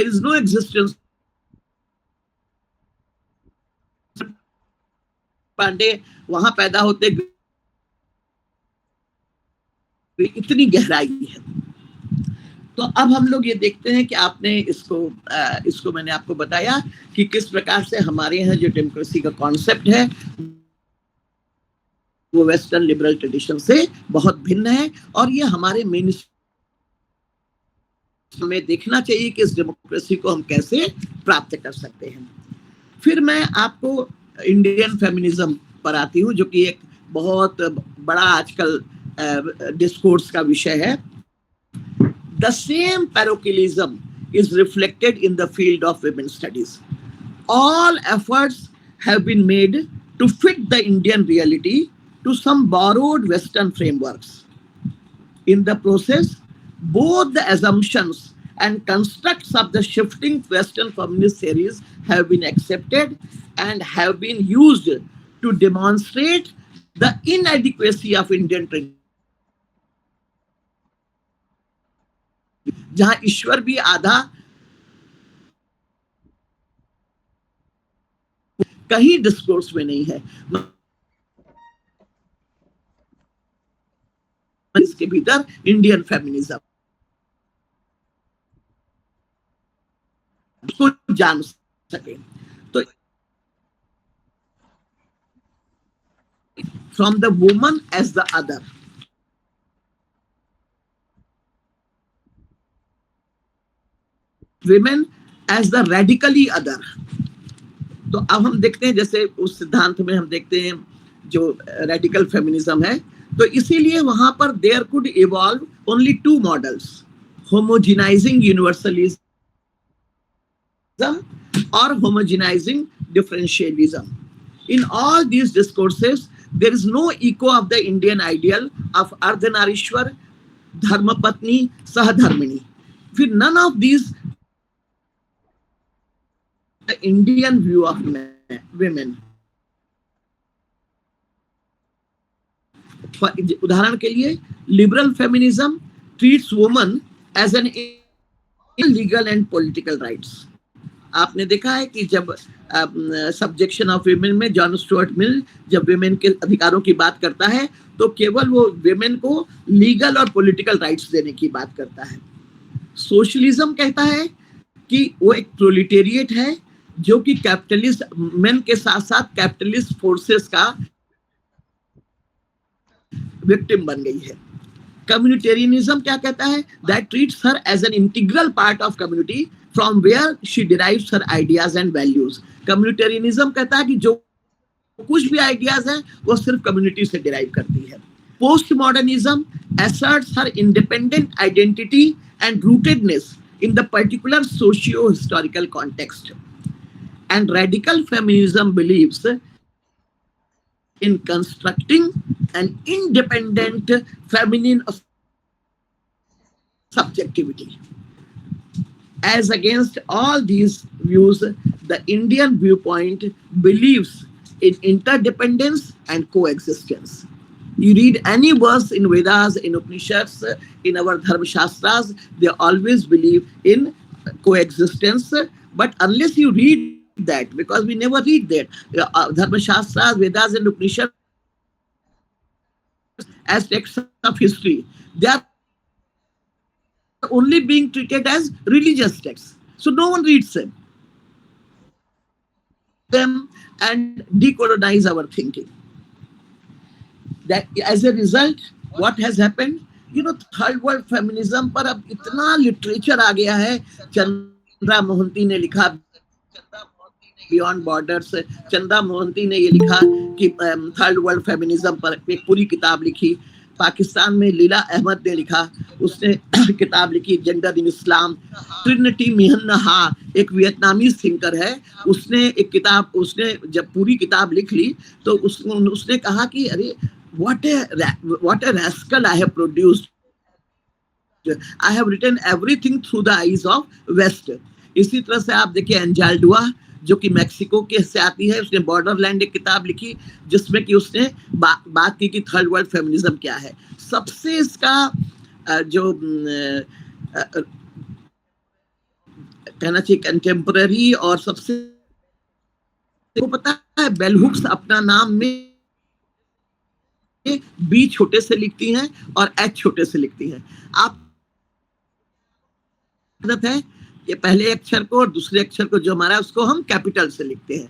A: is no existence. Pandey वहां पैदा होते इतनी गहराई है. तो अब हम लोग ये देखते हैं कि आपने इसको मैंने आपको बताया कि किस प्रकार से हमारे यहाँ जो डेमोक्रेसी का कॉन्सेप्ट है वो वेस्टर्न लिबरल ट्रेडिशन से बहुत भिन्न है. और ये हमारे मेन में देखना चाहिए कि इस डेमोक्रेसी को हम कैसे प्राप्त कर सकते हैं. फिर मैं आपको इंडियन फेमिनिज्म पर आती हूँ, जो कि एक बहुत बड़ा आजकल डिस्कोर्स का विषय है. The same parochialism is reflected in the field of women studies. All efforts have been made to fit the Indian reality to some borrowed Western frameworks. In the process, both the assumptions and constructs of the shifting Western feminist theories have been accepted and have been used to demonstrate the inadequacy of Indian tradition. जहां ईश्वर भी आधा कहीं discourse में नहीं है, इसके भीतर Indian feminism उसको जान सके। तो from the woman as the other, women as the radically other. तो अब हम देखते हैं, जैसे उस सिद्धांत में हम देखते हैं जो रेडिकल फेमिनिज्म है, तो इसीलिए वहां पर there could evolve only two models, homogenising universalism or homogenizing differentialism. In all these discourses, there is no echo of the Indian ideal of Ardhanarishwar, Dharmapatni, Sahadharmini. With none of these, the Indian view of women. उदाहरण के लिए, liberal feminism treats women as an illegal and political rights. आपने देखा है कि जब subjection of women में John Stuart Mill जब विमेन के अधिकारों की बात करता है तो केवल वो विमेन को लीगल और पॉलिटिकल राइट्स देने की बात करता है। सोशलिज्म कहता है कि वो एक प्रोलिटेरिएट है जो कि कैपिटलिस्ट मेन के साथ साथ कैपिटलिस्ट फोर्सेस का विक्टिम बन गई है। कम्युनिटेरियनिज्म क्या कहता है? That treats her as an integral part of community from where she derives her ideas and values. Communitarianism कहता है कि जो कुछ भी आइडियाज हैं वो सिर्फ कम्युनिटी से डिराइव करती है। Post modernism asserts her independent identity and rootedness in the particular socio-historical context. And radical feminism believes in constructing an independent feminine subjectivity. As against all these views, the Indian viewpoint believes in interdependence and coexistence. You read any verse in Vedas, in Upanishads, in our Dharma Shastras, they always believe in coexistence. But unless you read that, because we never read that, Dharma Shastras, Vedas and Upanishads as texts of history, they are only being treated as religious texts. So no one reads them and decolonize our thinking. That as a result, what has happened? You know, third world feminism पर अब इतना literature आ गया है। चंद्रा मोहंती ने लिखा beyond borders, Chandra Mohanty ने ये लिखा कि थर्ड वर्ल्ड फेमिनिज्म पर एक पूरी किताब लिखी। पाकिस्तान में लीला अहमद ने लिखा, उसने किताब लिखी जेंडर इन इस्लाम। ट्रिनिटी मिहन्हा एक वियतनामीज थिंकर है, उसने एक किताब, उसने जब पूरी किताब लिख ली तो उसने कहा कि अरे what a rascal I have produced. I have written everything through the eyes of West. इसी तरह से आप देखिए एंजाल्डुआ जो कि मैक्सिको के से आती है, उसने बॉर्डरलैंड एक किताब लिखी जिसमें कि उसने बात की कि थर्ड वर्ल्ड फेमिनिज्म क्या है। सबसे इसका जो कहना चाहिए कंटेम्पररी और सबसे को पता है, बेल हुक्स अपना नाम में बी छोटे से लिखती हैं और एच छोटे से लिखती हैं। आप आदत है ये पहले अक्षर को और दूसरे अक्षर को जो हमारा उसको हम कैपिटल से लिखते हैं।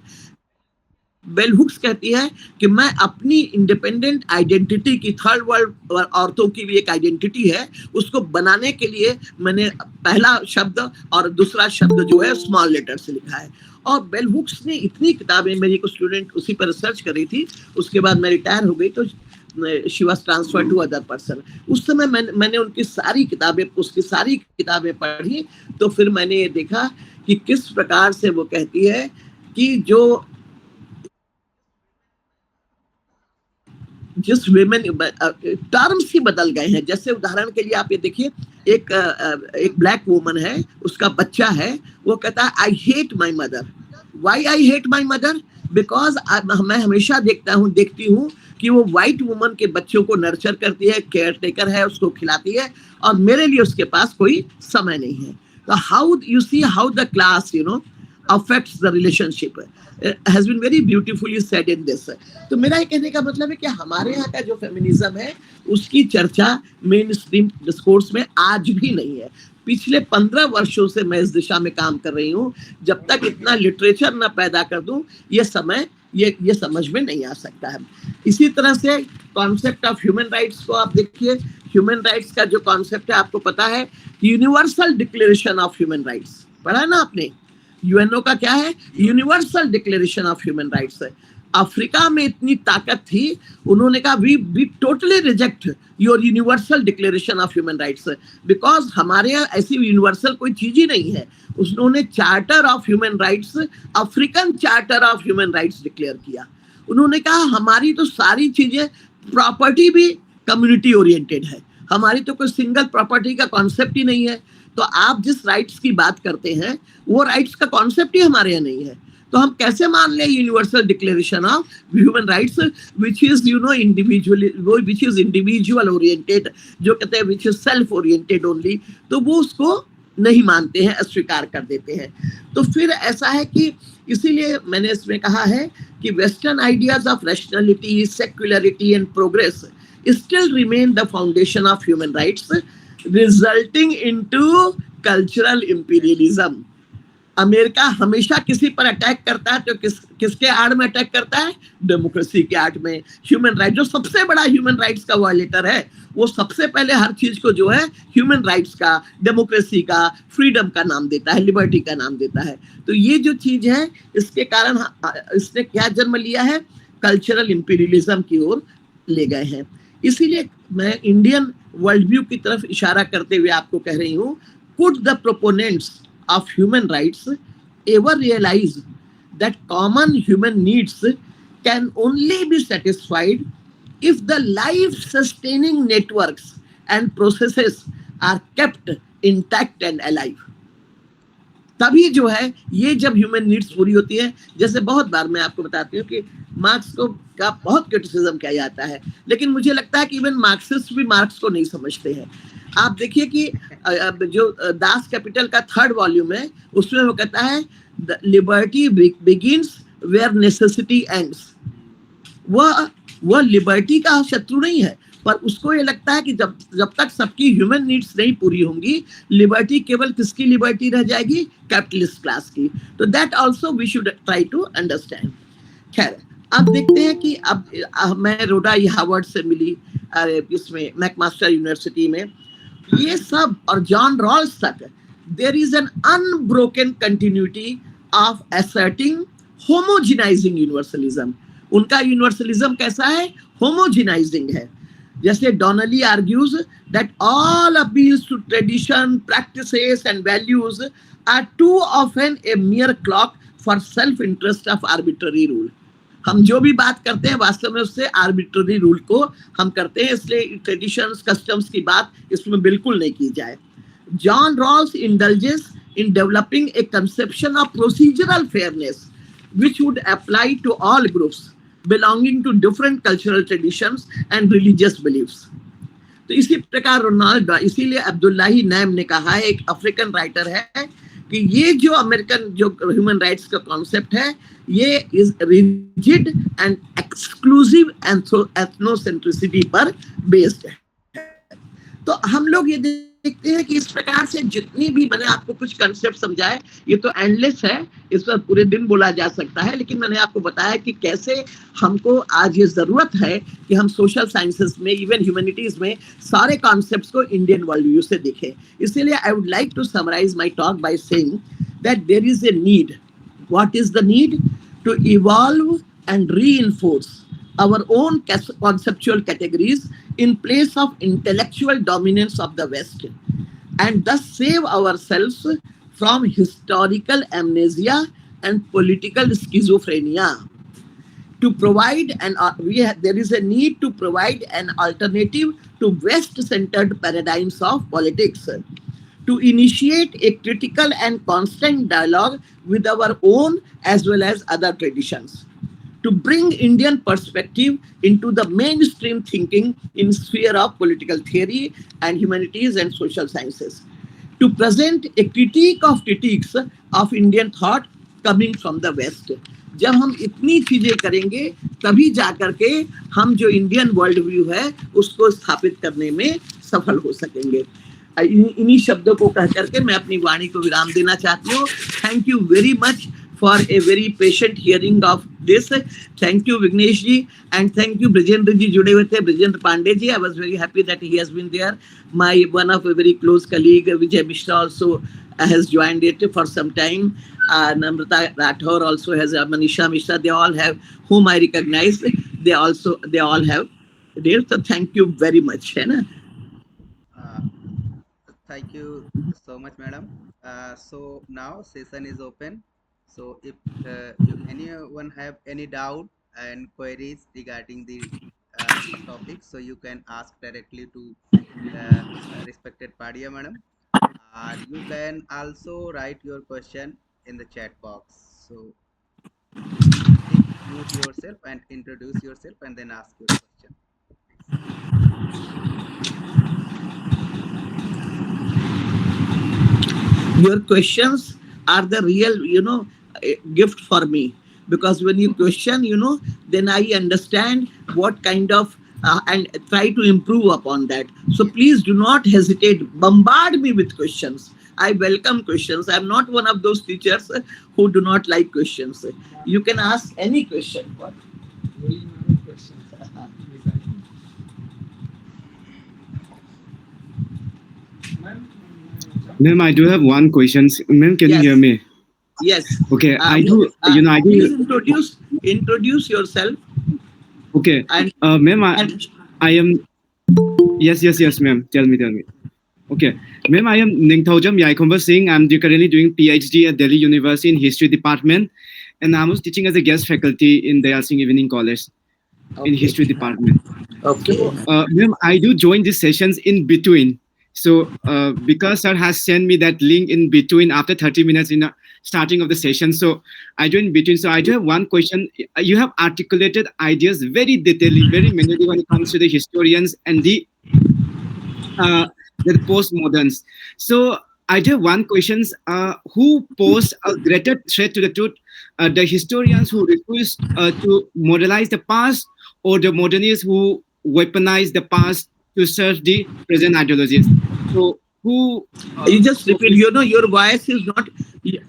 A: बेल हुक्स कहती है कि मैं अपनी इंडिपेंडेंट आइडेंटिटी की, थर्ड वर्ल्ड औरतों की भी एक आइडेंटिटी है, उसको बनाने के लिए मैंने पहला शब्द और दूसरा शब्द जो है स्मॉल लेटर से लिखा है। और बेल हुक्स ने इतनी किताबें, मेरी एक स्टूडेंट उसी पर रिसर्च कर रही थी, उसके बाद मैं रिटायर हो गई तो she was transferred to other person. उस समय मैंने उनकी सारी किताबें, उसकी सारी किताबें पढ़ी तो फिर मैंने ये देखा कि किस प्रकार से वो कहती है कि जो जिस women टर्म्स ही बदल गए हैं। जैसे उदाहरण के लिए आप ये देखिए, एक ब्लैक वुमन है, उसका बच्चा है, वो कहता है I hate my mother. Why I hate my mother? Because मैं हमेशा देखती हूँ कि वो व्हाइट वुमन के बच्चों को नर्चर करती है, केयर टेकर है, उसको खिलाती है, और मेरे लिए उसके पास कोई समय नहीं है। तो how you see how the class affects the relationship has been very beautifully said in this. तो मेरा ये कहने का मतलब है कि हमारे यहाँ का जो फेमिनिज्म है उसकी चर्चा मेन स्ट्रीम डिस्कोर्स में आज भी नहीं है। पिछले 15 वर्षों से मैं इस दिशा में काम कर रही हूँ। जब तक इतना लिटरेचर ना पैदा कर दूं, ये समझ में नहीं आ सकता है। इसी तरह से कॉन्सेप्ट ऑफ ह्यूमन राइट्स को आप देखिए। ह्यूमन राइट्स का जो कॉन्सेप्ट है, आपको पता है, universal declaration of human rights पढ़ा है ना आपने? यूएनओ का क्या है? Universal declaration of human rights है। अफ्रीका में इतनी ताकत थी, उन्होंने कहा we totally reject your universal declaration of human rights, because हमारे यहाँ ऐसी यूनिवर्सल कोई चीज ही नहीं है। उन्होंने charter of human rights, African charter of human rights declare किया। उन्होंने कहा हमारी तो सारी चीजें, प्रॉपर्टी भी कम्युनिटी ओरिएंटेड है, हमारी तो कोई सिंगल प्रॉपर्टी का कॉन्सेप्ट ही नहीं है। तो आप जिस राइट्स की बात करते हैं वो राइट्स का कॉन्सेप्ट ही हमारे यहाँ नहीं है। तो हम कैसे मान लें universal declaration of human rights which is individual oriented, जो कहते हैं which is self oriented only, तो वो उसको नहीं मानते हैं, अस्वीकार कर देते हैं। तो फिर ऐसा है कि इसीलिए मैंने इसमें कहा है कि western ideas of rationality, secularity and progress still remain the foundation of human rights, resulting into cultural imperialism. America हमेशा किसी पर अटैक करता है तो किसके आड़ में अटैक करता है? डेमोक्रेसी के आड़ में। ह्यूमन राइट, जो सबसे बड़ा ह्यूमन राइट्स का वायलेटर है, वो सबसे पहले हर चीज को जो है ह्यूमन राइट्स का, डेमोक्रेसी का, फ्रीडम का नाम देता है, लिबर्टी का नाम देता है। तो ये जो चीज है, इसके कारण इसने क्या जन्म लिया है? कल्चरल इंपीरियलिज्म की ओर ले गए हैं। इसीलिए मैं इंडियन वर्ल्ड व्यू की तरफ इशारा करते हुए आपको कह रही हूँ, could the proponents of human rights ever realize that common human needs can only be satisfied if the life sustaining networks and processes are kept intact and alive? तभी जो है ये जब ह्यूमन नीड्स पूरी होती है। जैसे बहुत बार मैं आपको बताती हूँ कि मार्क्स का बहुत क्रिटिसिज्म किया जाता है, लेकिन मुझे लगता है कि इवन मार्क्सिस्ट भी मार्क्स को नहीं समझते हैं। आप देखिए कि जो दास कैपिटल का 3rd वॉल्यूम है, उसमें वो कहता है liberty begins where necessity ends. वह लिबर्टी का शत्रु नहीं है, पर उसको ये लगता है कि जब तक सबकी ह्यूमन नीड्स नहीं पूरी होंगी, लिबर्टी केवल किसकी लिबर्टी रह जाएगी? कैपिटलिस्ट क्लास की। तो that also we should try to understand. खैर, अब देखते हैं कि अब मैं रोडा हार्वर्ड से मिली, इसमें मैकमास्टर यूनिवर्सिटी में, ये सब और जॉन रॉल्स तक, there is an unbroken continuity of asserting homogenizing universalism. उनका यूनिवर्सलिज्म कैसा है? होमोजेनाइजिंग है। जैसे Donnelly argues that all appeals to tradition, practices and values are too often a mere cloak for self interest of arbitrary rule. हम जो भी बात करते हैं वास्तव में उससे आर्बिट्ररी रूल को हम करते हैं, इसलिए ट्रेडिशंस, कस्टम्स की बात इसमें बिल्कुल नहीं की जाए। John Rawls indulges in developing a conception of procedural fairness which would apply to all groups belonging to different cultural traditions and religious beliefs. तो इसी प्रकार रोनाल्ड, इसीलिए अब्दुल्लाही नैम ने कहा है, एक अफ्रीकन राइटर है, कि ये जो अमेरिकन जो ह्यूमन राइट्स का कॉन्सेप्ट है, ये इज रिजिड एंड एक्सक्लूसिव एथनोसेंट्रिसिटी पर बेस्ड है। तो हम लोग ये देखते हैं कि इस प्रकार से जितनी भी मैंने आपको कुछ कंसेप्ट समझाए, ये तो एंडलेस है, इस पर पूरे दिन बोला जा सकता है, लेकिन मैंने आपको बताया कि कैसे हमको आज ये जरूरत है कि हम सोशल साइंसेस में, इवन ह्यूमैनिटीज में सारे कॉन्सेप्ट्स को इंडियन वर्ल्ड व्यू से देखें। इसीलिए I would like to summarize my talk by saying that there is a need. What is the need? To evolve and reinforce our own conceptual categories in place of intellectual dominance of the West, and thus save ourselves from historical amnesia and political schizophrenia. to provide there is a need to provide an alternative to West-centered paradigms of politics, to initiate a critical and constant dialogue with our own as well as other traditions, to bring Indian perspective into the mainstream thinking in sphere of political theory and humanities and social sciences, to present a critique of critiques of Indian thought coming from the West. जब हम इतनी चीजें करेंगे तभी जाकर के हम जो इंडियन वर्ल्ड व्यू है उसको स्थापित करने में सफल हो सकेंगे। इन्हीं शब्दों को कह करके मैं अपनी वाणी को विराम देना चाहती हूँ। Thank you very much for a very patient hearing of this. Thank you, Vignesh ji, and thank you, Brajendra ji, जुड़े हुए थे, Brajendra Pandey ji. I was very happy that he has been there. My one of a very close colleague, Vijay Mishra, also has joined it for some time. Namrata Rathore also has, Manisha Mishra. They all have, whom I recognize. They all have there. So thank you very much. है ना?
C: Thank you so much, madam. So now session is open. So if anyone have any doubt and queries regarding the topic, so you can ask directly to respected Padia madam. You can also write your question in the chat box. So please mute yourself and introduce yourself and then ask your question.
A: Your questions are the real, gift for me, because when you question, then I understand what kind of and try to improve upon that. So please do not hesitate. Bombard me with questions. I welcome questions. I'm not one of those teachers who do not like questions. You can ask any question. What?
D: Ma'am, I do have one question. Ma'am, can you hear me?
A: Yes.
D: Okay, I do.
A: Please introduce yourself.
D: Okay.
A: And
D: ma'am, I am. Yes, ma'am. Tell me. Okay, ma'am, I am Ningthaujam Yaikomba Singh. I'm currently doing PhD at Delhi University in History Department, and I was teaching as a guest faculty in Dayal Singh Evening College in History Department.
A: Okay.
D: So, ma'am, I do join these sessions in between. So, because sir has sent me that link in between after 30 minutes in the starting of the session, so I join in between. So I do have one question. You have articulated ideas very detailedly, very minutely when it comes to the historians and the postmoderns. So I do have one question. Who pose a greater threat to the truth? The historians who refuse to modelize the past, or the modernists who weaponize the past to serve the present ideologies? So who...
A: you just repeat, your voice is not...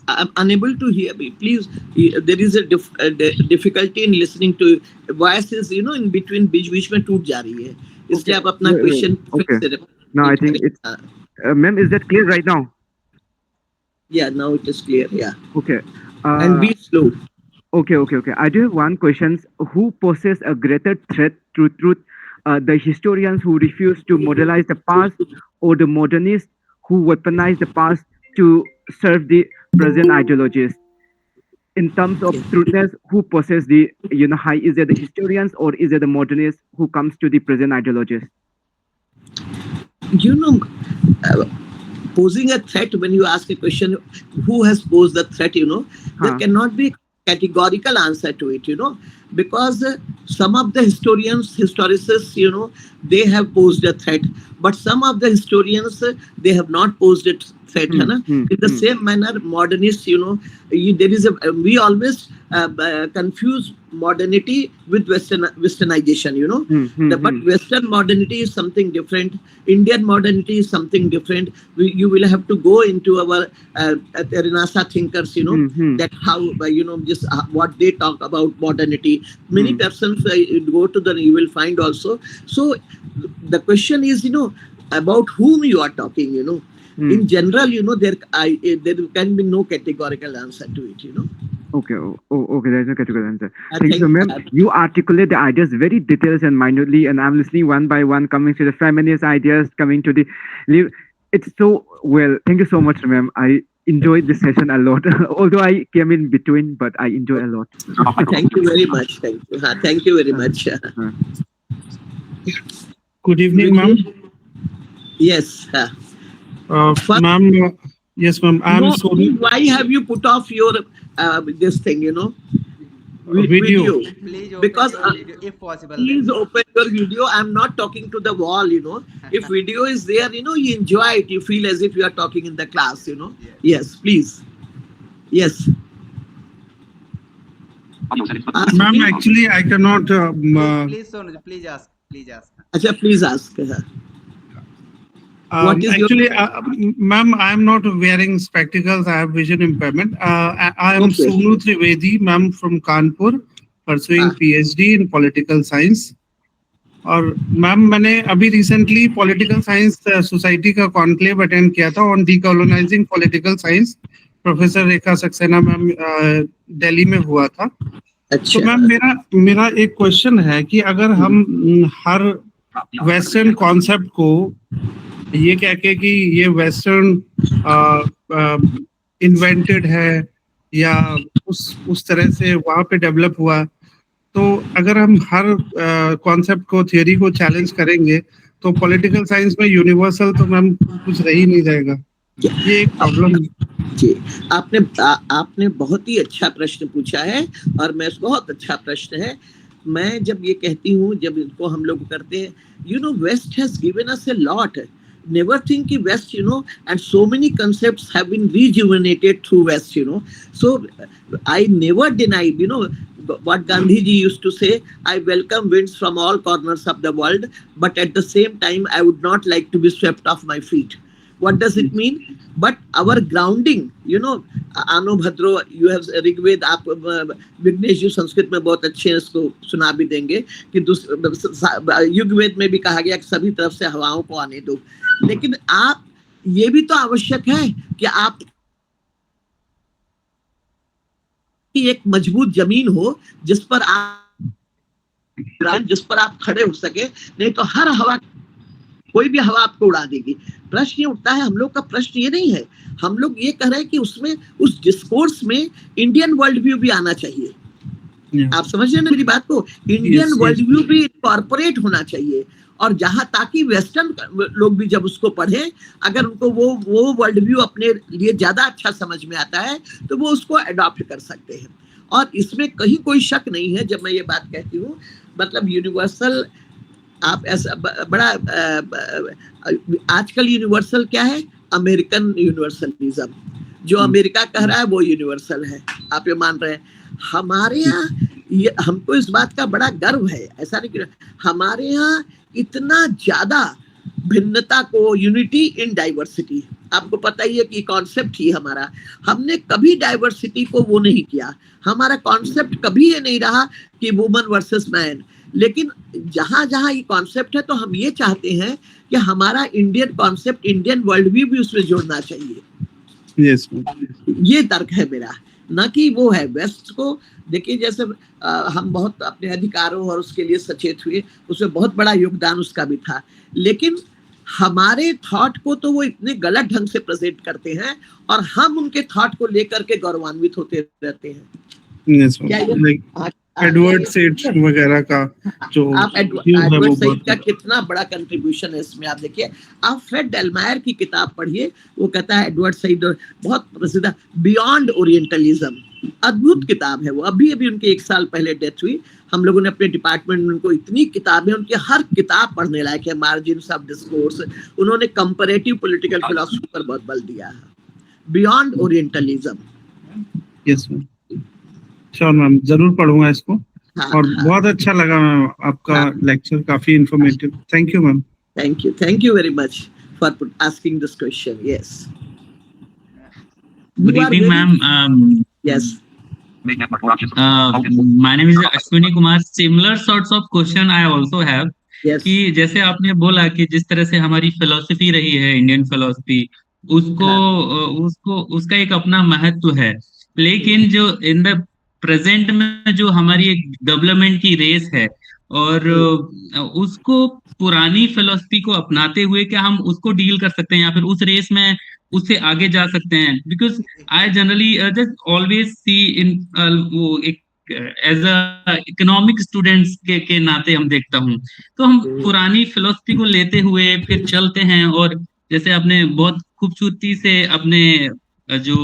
A: I'm unable to hear me. Please, there is a difficulty in listening to... Voice is, in between, बीच में टूट जा रही है. इसलिए आप अपना question...
D: Okay. Now I think it's... ma'am, is that clear right now?
A: Yeah, now it is clear, yeah.
D: Okay.
A: And be slow.
D: Okay. I do have one question. Who poses a greater threat to truth? The historians who refuse to modelize the past, or the modernists who weaponize the past to serve the present ideologies? In terms of truthness, who possess the high? Is it the historians, or is it the modernists who comes to the present ideologies?
A: Posing a threat, when you ask a question, who has posed the threat, there cannot be categorical answer to it, because some of the historicists, they have posed a threat, but some of the historians, they have not posed a threat. In the same manner, modernists, we always confuse modernity with westernization, but Western modernity is something different. Indian modernity is something different. You will have to go into our Renassa thinkers, that how, just what they talk about modernity. Many persons go to you will find also. So the question is, about whom you are talking, In general, there can be no categorical answer to it,
D: Okay. Okay. There's no categorical answer. Thank you, so, ma'am. You articulate the ideas very detailed and minutely, and I'm listening one by one, coming to the feminist ideas, coming to the... It's so well. Thank you so much, ma'am. I enjoyed this session a lot. Although I came in between, but I enjoy a lot.
A: Thank you very much. Thank you. Thank you very much.
E: Good evening, ma'am.
A: Yes.
E: Ma'am, yes, ma'am. I'm
A: No,
E: sorry.
A: why have you put off your this thing?
E: Video.
C: Please open
A: Because,
C: your video if possible.
A: Please open your video. I'm not talking to the wall. If video is there, you enjoy it. You feel as if you are talking in the class.
C: Yes.
A: Yes, please. Yes. Ask
E: Ma'am,
A: me.
E: actually, I cannot.
C: Please, Sonoj, please ask. Please ask.
A: Acha, please ask. What is your-
E: Actually, ma'am, I'm not wearing spectacles. I have vision impairment. I am
A: Okay.
E: Sonu Trivedi, ma'am, from Kanpur, pursuing
A: Ah.
E: PhD in political science. और ma'am मैंने अभी recently political science society का conclave attend किया था on decolonising political science, professor Rekha Saxena ma'am Delhi में हुआ था। तो
A: अच्छा।
E: मैम मेरा एक क्वेश्चन है कि अगर हम हर वेस्टर्न कॉन्सेप्ट को ये कह के कि ये वेस्टर्न इन्वेंटेड है या उस तरह से वहां पे डेवलप हुआ, तो अगर हम हर कॉन्सेप्ट को, थियोरी को चैलेंज करेंगे तो पॉलिटिकल साइंस में यूनिवर्सल तो मैम कुछ रह ही नहीं जाएगा। ये एक प्रॉब्लम है।
A: जी, आपने बहुत ही अच्छा प्रश्न पूछा है और मैं बहुत अच्छा प्रश्न है। मैं जब ये कहती हूँ, जब इनको हम लोग करते हैं, west has given us a lot. Never think कि West, and so many concepts have been rejuvenated through West, So I never denied, what Gandhi ji used to say, I welcome winds from all corners of the world, but at the same time, I would not like to be swept off my feet. What does it mean? But our grounding, Ano Bhadro, you have Rigveda, आप विघ्नेश जी संस्कृत में बहुत अच्छे हैं, इसको सुना भी देंगे कि युगवेद में भी कहा गया कि सभी तरफ से हवाओं को आने दो। लेकिन आप ये भी तो आवश्यक है कि आप की एक मजबूत जमीन हो जिस पर आप खड़े हो सके, नहीं तो हर हवा, कोई भी हवा आपको उड़ा देगी। प्रश्न ये उठता है, हम लोग का प्रश्न ये नहीं है, हम लोग ये कह रहे हैं कि उसमें, उस डिस्कोर्स में इंडियन वर्ल्ड व्यू भी आना चाहिए। आप समझ रहे हैं मेरी बात को? इंडियन वर्ल्ड व्यू भी कॉर्पोरेट होना चाहिए, और जहां ताकि वेस्टर्न लोग भी जब उसको पढ़ें, अगर उनको वो वर्ल्ड व्यू अपने लिए ज्यादा अच्छा समझ में आता है तो वो उसको अडॉप्ट कर सकते हैं। और इसमें कहीं कोई शक नहीं है जब मैं ये बात कहती हूँ, मतलब यूनिवर्सल, आप ऐसा बड़ा आजकल यूनिवर्सल क्या है? अमेरिकन यूनिवर्सलिज्म, जो अमेरिका कह रहा है वो यूनिवर्सल है, आप ये मान रहे हैं। हमारे यहाँ हमको इस बात का बड़ा गर्व है, ऐसा नहीं कि हमारे यहाँ इतना ज्यादा भिन्नता को, यूनिटी इन डाइवर्सिटी, आपको पता ही है कि कॉन्सेप्ट ही हमारा, हमने कभी डाइवर्सिटी को वो नहीं किया। हमारा कॉन्सेप्ट कभी ये नहीं रहा कि वुमन वर्सेस मैन, लेकिन जहां जहां ये कॉन्सेप्ट है तो हम ये चाहते हैं कि हमारा Indian concept, Indian world view भी उसमें जोड़ना चाहिए।
E: यस,
A: ये तर्क है मेरा, ना कि वो है वेस्ट को। देखिए, जैसे हम बहुत अपने अधिकारों और उसके लिए सचेत हुए, उसमें बहुत बड़ा योगदान उसका भी था, लेकिन हमारे थॉट को तो वो इतने गलत ढंग से प्रेजेंट करते हैं और हम उनके थॉट को लेकर के गौरवान्वित होते रहते हैं।
E: यस, लाइक एडवर्ड सेड वगैरह का जो
A: आप एडवर्ड सईद का कितना बड़ा कंट्रीब्यूशन है इसमें, आप देखिए। आप फ्रेड डेलमायर की किताब पढ़िए, वो कहता है एडवर्ड सईद बहुत प्रसिद्ध बियॉन्ड ओरिएंटलिज्म, अद्भुत किताब है वो। अभी उनकी 1 साल पहले डेथ हुई। हम लोगों ने अपने डिपार्टमेंट में उनको इतनी किताबें, उनकी हर किताब पढ़ने लायक है। मार्जिन्स ऑफ डिस्कोर्स, उन्होंने कंपैरेटिव पॉलिटिकल फिलॉसफी पर बहुत बल दिया है, beyond orientalism.
E: Yes ma'am, sure ma'am, जरूर पढ़ूंगा इसको।
A: हाँ,
E: और
A: हाँ,
E: बहुत अच्छा लगा मैम आपका लेक्चर, काफी informative. Thank you ma'am.
A: Thank you very much for asking this question. Yes,
F: Good evening, ma'am.
A: Yes.
F: My name is Ashwini Kumar. Similar sorts of question I also have.
A: Yes.
F: कि जैसे आपने बोला कि जिस तरह से हमारी फिलोसफी रही है, इंडियन फिलोसफी, उसका एक अपना महत्व है, लेकिन जो इन द प्रेजेंट में जो हमारी एक डेवलपमेंट की रेस है, और उसको पुरानी फिलोसफी को अपनाते हुए क्या हम उसको डील कर सकते हैं, या फिर उस रेस में उससे आगे जा सकते हैं, because I generally just always see in वो एक एज अ इकोनॉमिक स्टूडेंट्स के नाते हम देखता हूँ, तो हम पुरानी फिलोसफी को लेते हुए फिर चलते हैं, और जैसे आपने बहुत खूबसूरती से अपने जो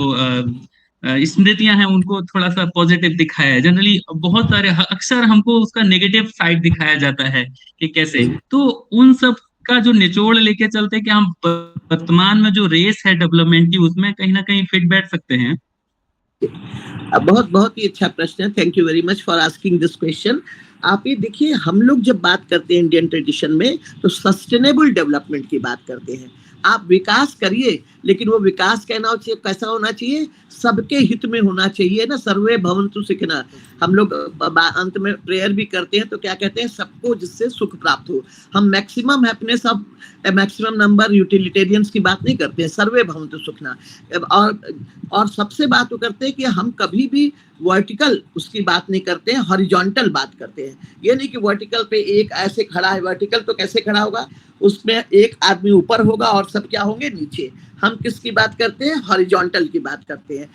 F: स्मृतियां हैं उनको थोड़ा सा पॉजिटिव दिखाया है। जनरली बहुत सारे अक्सर हमको उसका नेगेटिव साइड दिखाया जाता है कि कैसे, तो उन सब का जो निचोड़ लेके चलते हैं कि हम वर्तमान में जो रेस है डेवलपमेंट की उसमें कहीं ना कहीं फिट बैठ सकते हैं।
A: बहुत बहुत ही अच्छा प्रश्न है। Thank you very much for asking this question. आप ये देखिए, हम लोग जब बात करते हैं इंडियन ट्रेडिशन में तो सस्टेनेबल डेवलपमेंट की बात करते हैं। आप विकास करिए, लेकिन वो विकास कहना चाहिए कैसा होना चाहिए, सबके हित में होना चाहिए ना। सर्वे भवन्तु सुखिनः। हम लोग अंत में प्रेयर भी करते हैं तो क्या कहते हैं, सबको जिससे सुख प्राप्त हो। हम maximum happiness of maximum number utilitarians की बात नहीं करते हैं, सर्वे भवन्तु सुखिनः। और सबसे बात वो करते हैं कि हम कभी भी वर्टिकल उसकी बात नहीं करते हैं, हॉरिजॉन्टल बात करते हैं। ये नहीं कि वर्टिकल पे एक ऐसे खड़ा है, वर्टिकल तो कैसे खड़ा होगा, उसमें एक आदमी ऊपर होगा और सब क्या होंगे, नीचे। हम किसकी बात करते हैं, हॉरिजॉन्टल की बात करते हैं।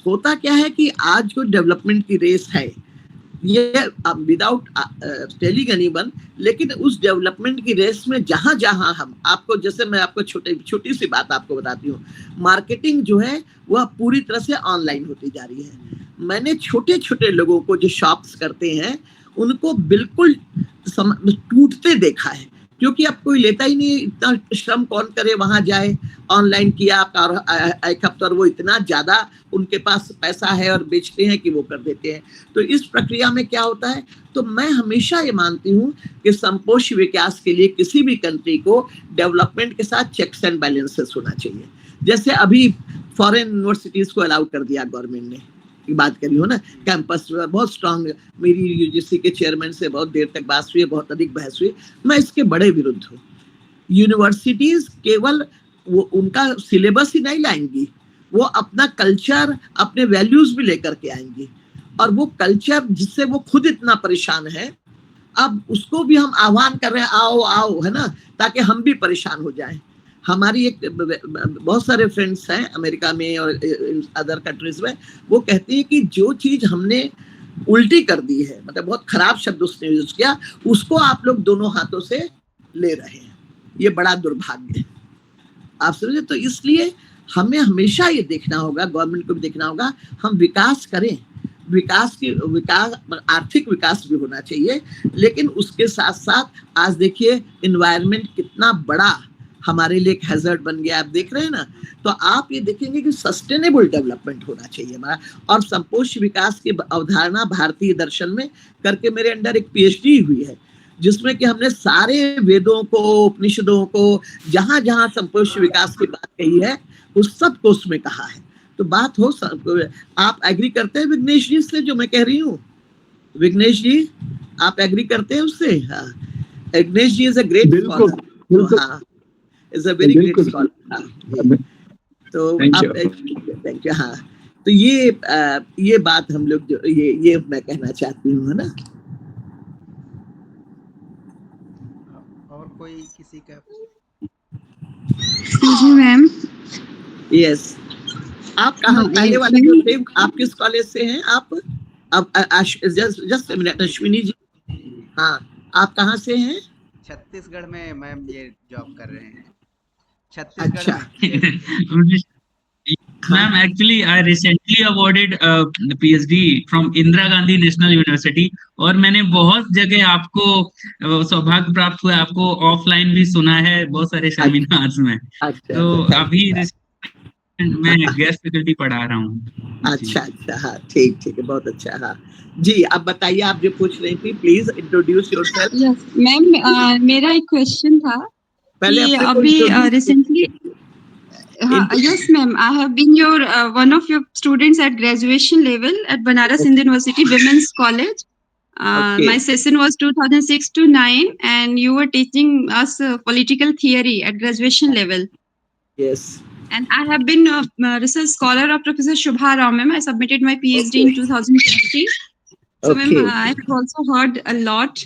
A: होता क्या है कि आज जो डेवलपमेंट की रेस है, ये विदाउट टेलिंग एनीवन, लेकिन उस डेवलपमेंट की रेस में जहां जहां हम आपको, जैसे मैं आपको छोटी सी बात आपको बताती हूँ, मार्केटिंग जो है वह पूरी तरह से ऑनलाइन होती जा रही है। मैंने छोटे छोटे लोगों को जो शॉप्स करते हैं उनको बिल्कुल टूटते देखा है, क्योंकि अब कोई लेता ही नहीं, इतना श्रम कौन करे, वहां जाए, ऑनलाइन किया और एक हफ्ता, और वो इतना ज्यादा उनके पास पैसा है और बेचते हैं कि वो कर देते हैं। तो इस प्रक्रिया में क्या होता है, तो मैं हमेशा ये मानती हूँ कि संपोष विकास के लिए किसी भी कंट्री को डेवलपमेंट के साथ चेक्स एंड बैलेंसेस होना चाहिए। जैसे अभी फॉरेन यूनिवर्सिटीज को अलाउ कर दिया गवर्नमेंट ने, की बात करी हो ना, कैंपस बहुत स्ट्रांग। मेरी यूजीसी के चेयरमैन से बहुत देर तक बात हुई, बहुत अधिक बहस हुई। मैं इसके बड़े विरुद्ध हूँ। यूनिवर्सिटीज केवल वो उनका सिलेबस ही नहीं लाएंगी, वो अपना कल्चर, अपने वैल्यूज भी लेकर के आएंगी, और वो कल्चर जिससे वो खुद इतना परेशान है, अब उसको भी हम आह्वान कर रहे हैं, आओ आओ, है ना, ताकि हम भी परेशान हो जाएं। हमारी एक बहुत सारे फ्रेंड्स हैं अमेरिका में और अदर कंट्रीज में, वो कहती है कि जो चीज हमने उल्टी कर दी है, मतलब बहुत खराब शब्द उसने यूज किया, उसको आप लोग दोनों हाथों से ले रहे हैं। ये बड़ा दुर्भाग्य है, आप समझे। तो इसलिए हमें हमेशा ये देखना होगा, गवर्नमेंट को भी देखना होगा, हम विकास करें, विकास आर्थिक विकास भी होना चाहिए, लेकिन उसके साथ साथ आज देखिए एनवायरनमेंट कितना बड़ा हमारे लिए एक हैजर्ड बन गया, आप देख रहे हैं ना। तो आप ये देखेंगे कि सस्टेनेबल डेवलपमेंट होना चाहिए हमारा। और संपोष विकास की अवधारणा भारतीय दर्शन में करके मेरे अंडर एक पीएचडी हुई है, जिसमें कि हमने सारे वेदों को, उपनिषदों को, जहां जहां संपोष विकास की बात कही है उस सब को उसमें कहा है। तो बात हो, आप एग्री करते हैं विघ्नेश जी से जो मैं कह रही हूँ? विघ्नेश जी, आप एग्री करते हैं उससे? हाँ, विघ्नेश जी इज अ ग्रेट स्कॉलर। हाँ, is a very great scholar. तो आप, थैंक यू। हाँ, तो ये बात हम लोग जो ये मैं कहना चाहती हूँ, है ना।
C: और कोई किसी का?
G: जी मैम।
A: यस, आप कहाँ, पहले वाले जो थे, आप किस कॉलेज से हैं आप? जस्ट मिनट, अश्विनी जी, हाँ, आप कहाँ से हैं?
C: छत्तीसगढ़ में मैम ये जॉब कर रहे हैं, छत्तीसगढ़
A: अच्छा।
C: में।
F: Ma'am, actually, I recently awarded a PhD from Indira Gandhi National University, और मैंने बहुत जगह आपको सौभाग्य प्राप्त हुआ, आपको ऑफलाइन भी सुना है बहुत सारे सेमिनार्स में।
A: अच्छा,
F: तो
A: अच्छा,
F: अभी मैं गेस्ट फैकल्टी पढ़ा रहा हूँ।
A: अच्छा, अच्छा, हाँ, ठीक ठीक है, बहुत अच्छा। हाँ जी, अब बताइए, आप जो पूछ रही थी, please introduce yourself.
G: Yes ma'am, मेरा एक क्वेश्चन था
A: पहले
G: कि
A: अपने को
G: अभी
A: introduce
G: recently, yes ma'am, I have been your one of your students at graduation level at Banaras Hindu University Women's College.
A: Okay.
G: My session was 2006 to 9 and you were teaching us political theory at graduation level.
A: Yes.
G: And I have been a research scholar of Professor Shubha Rao ma'am. I submitted my PhD in 2020. So ma'am,
A: Okay.
G: I have also heard a lot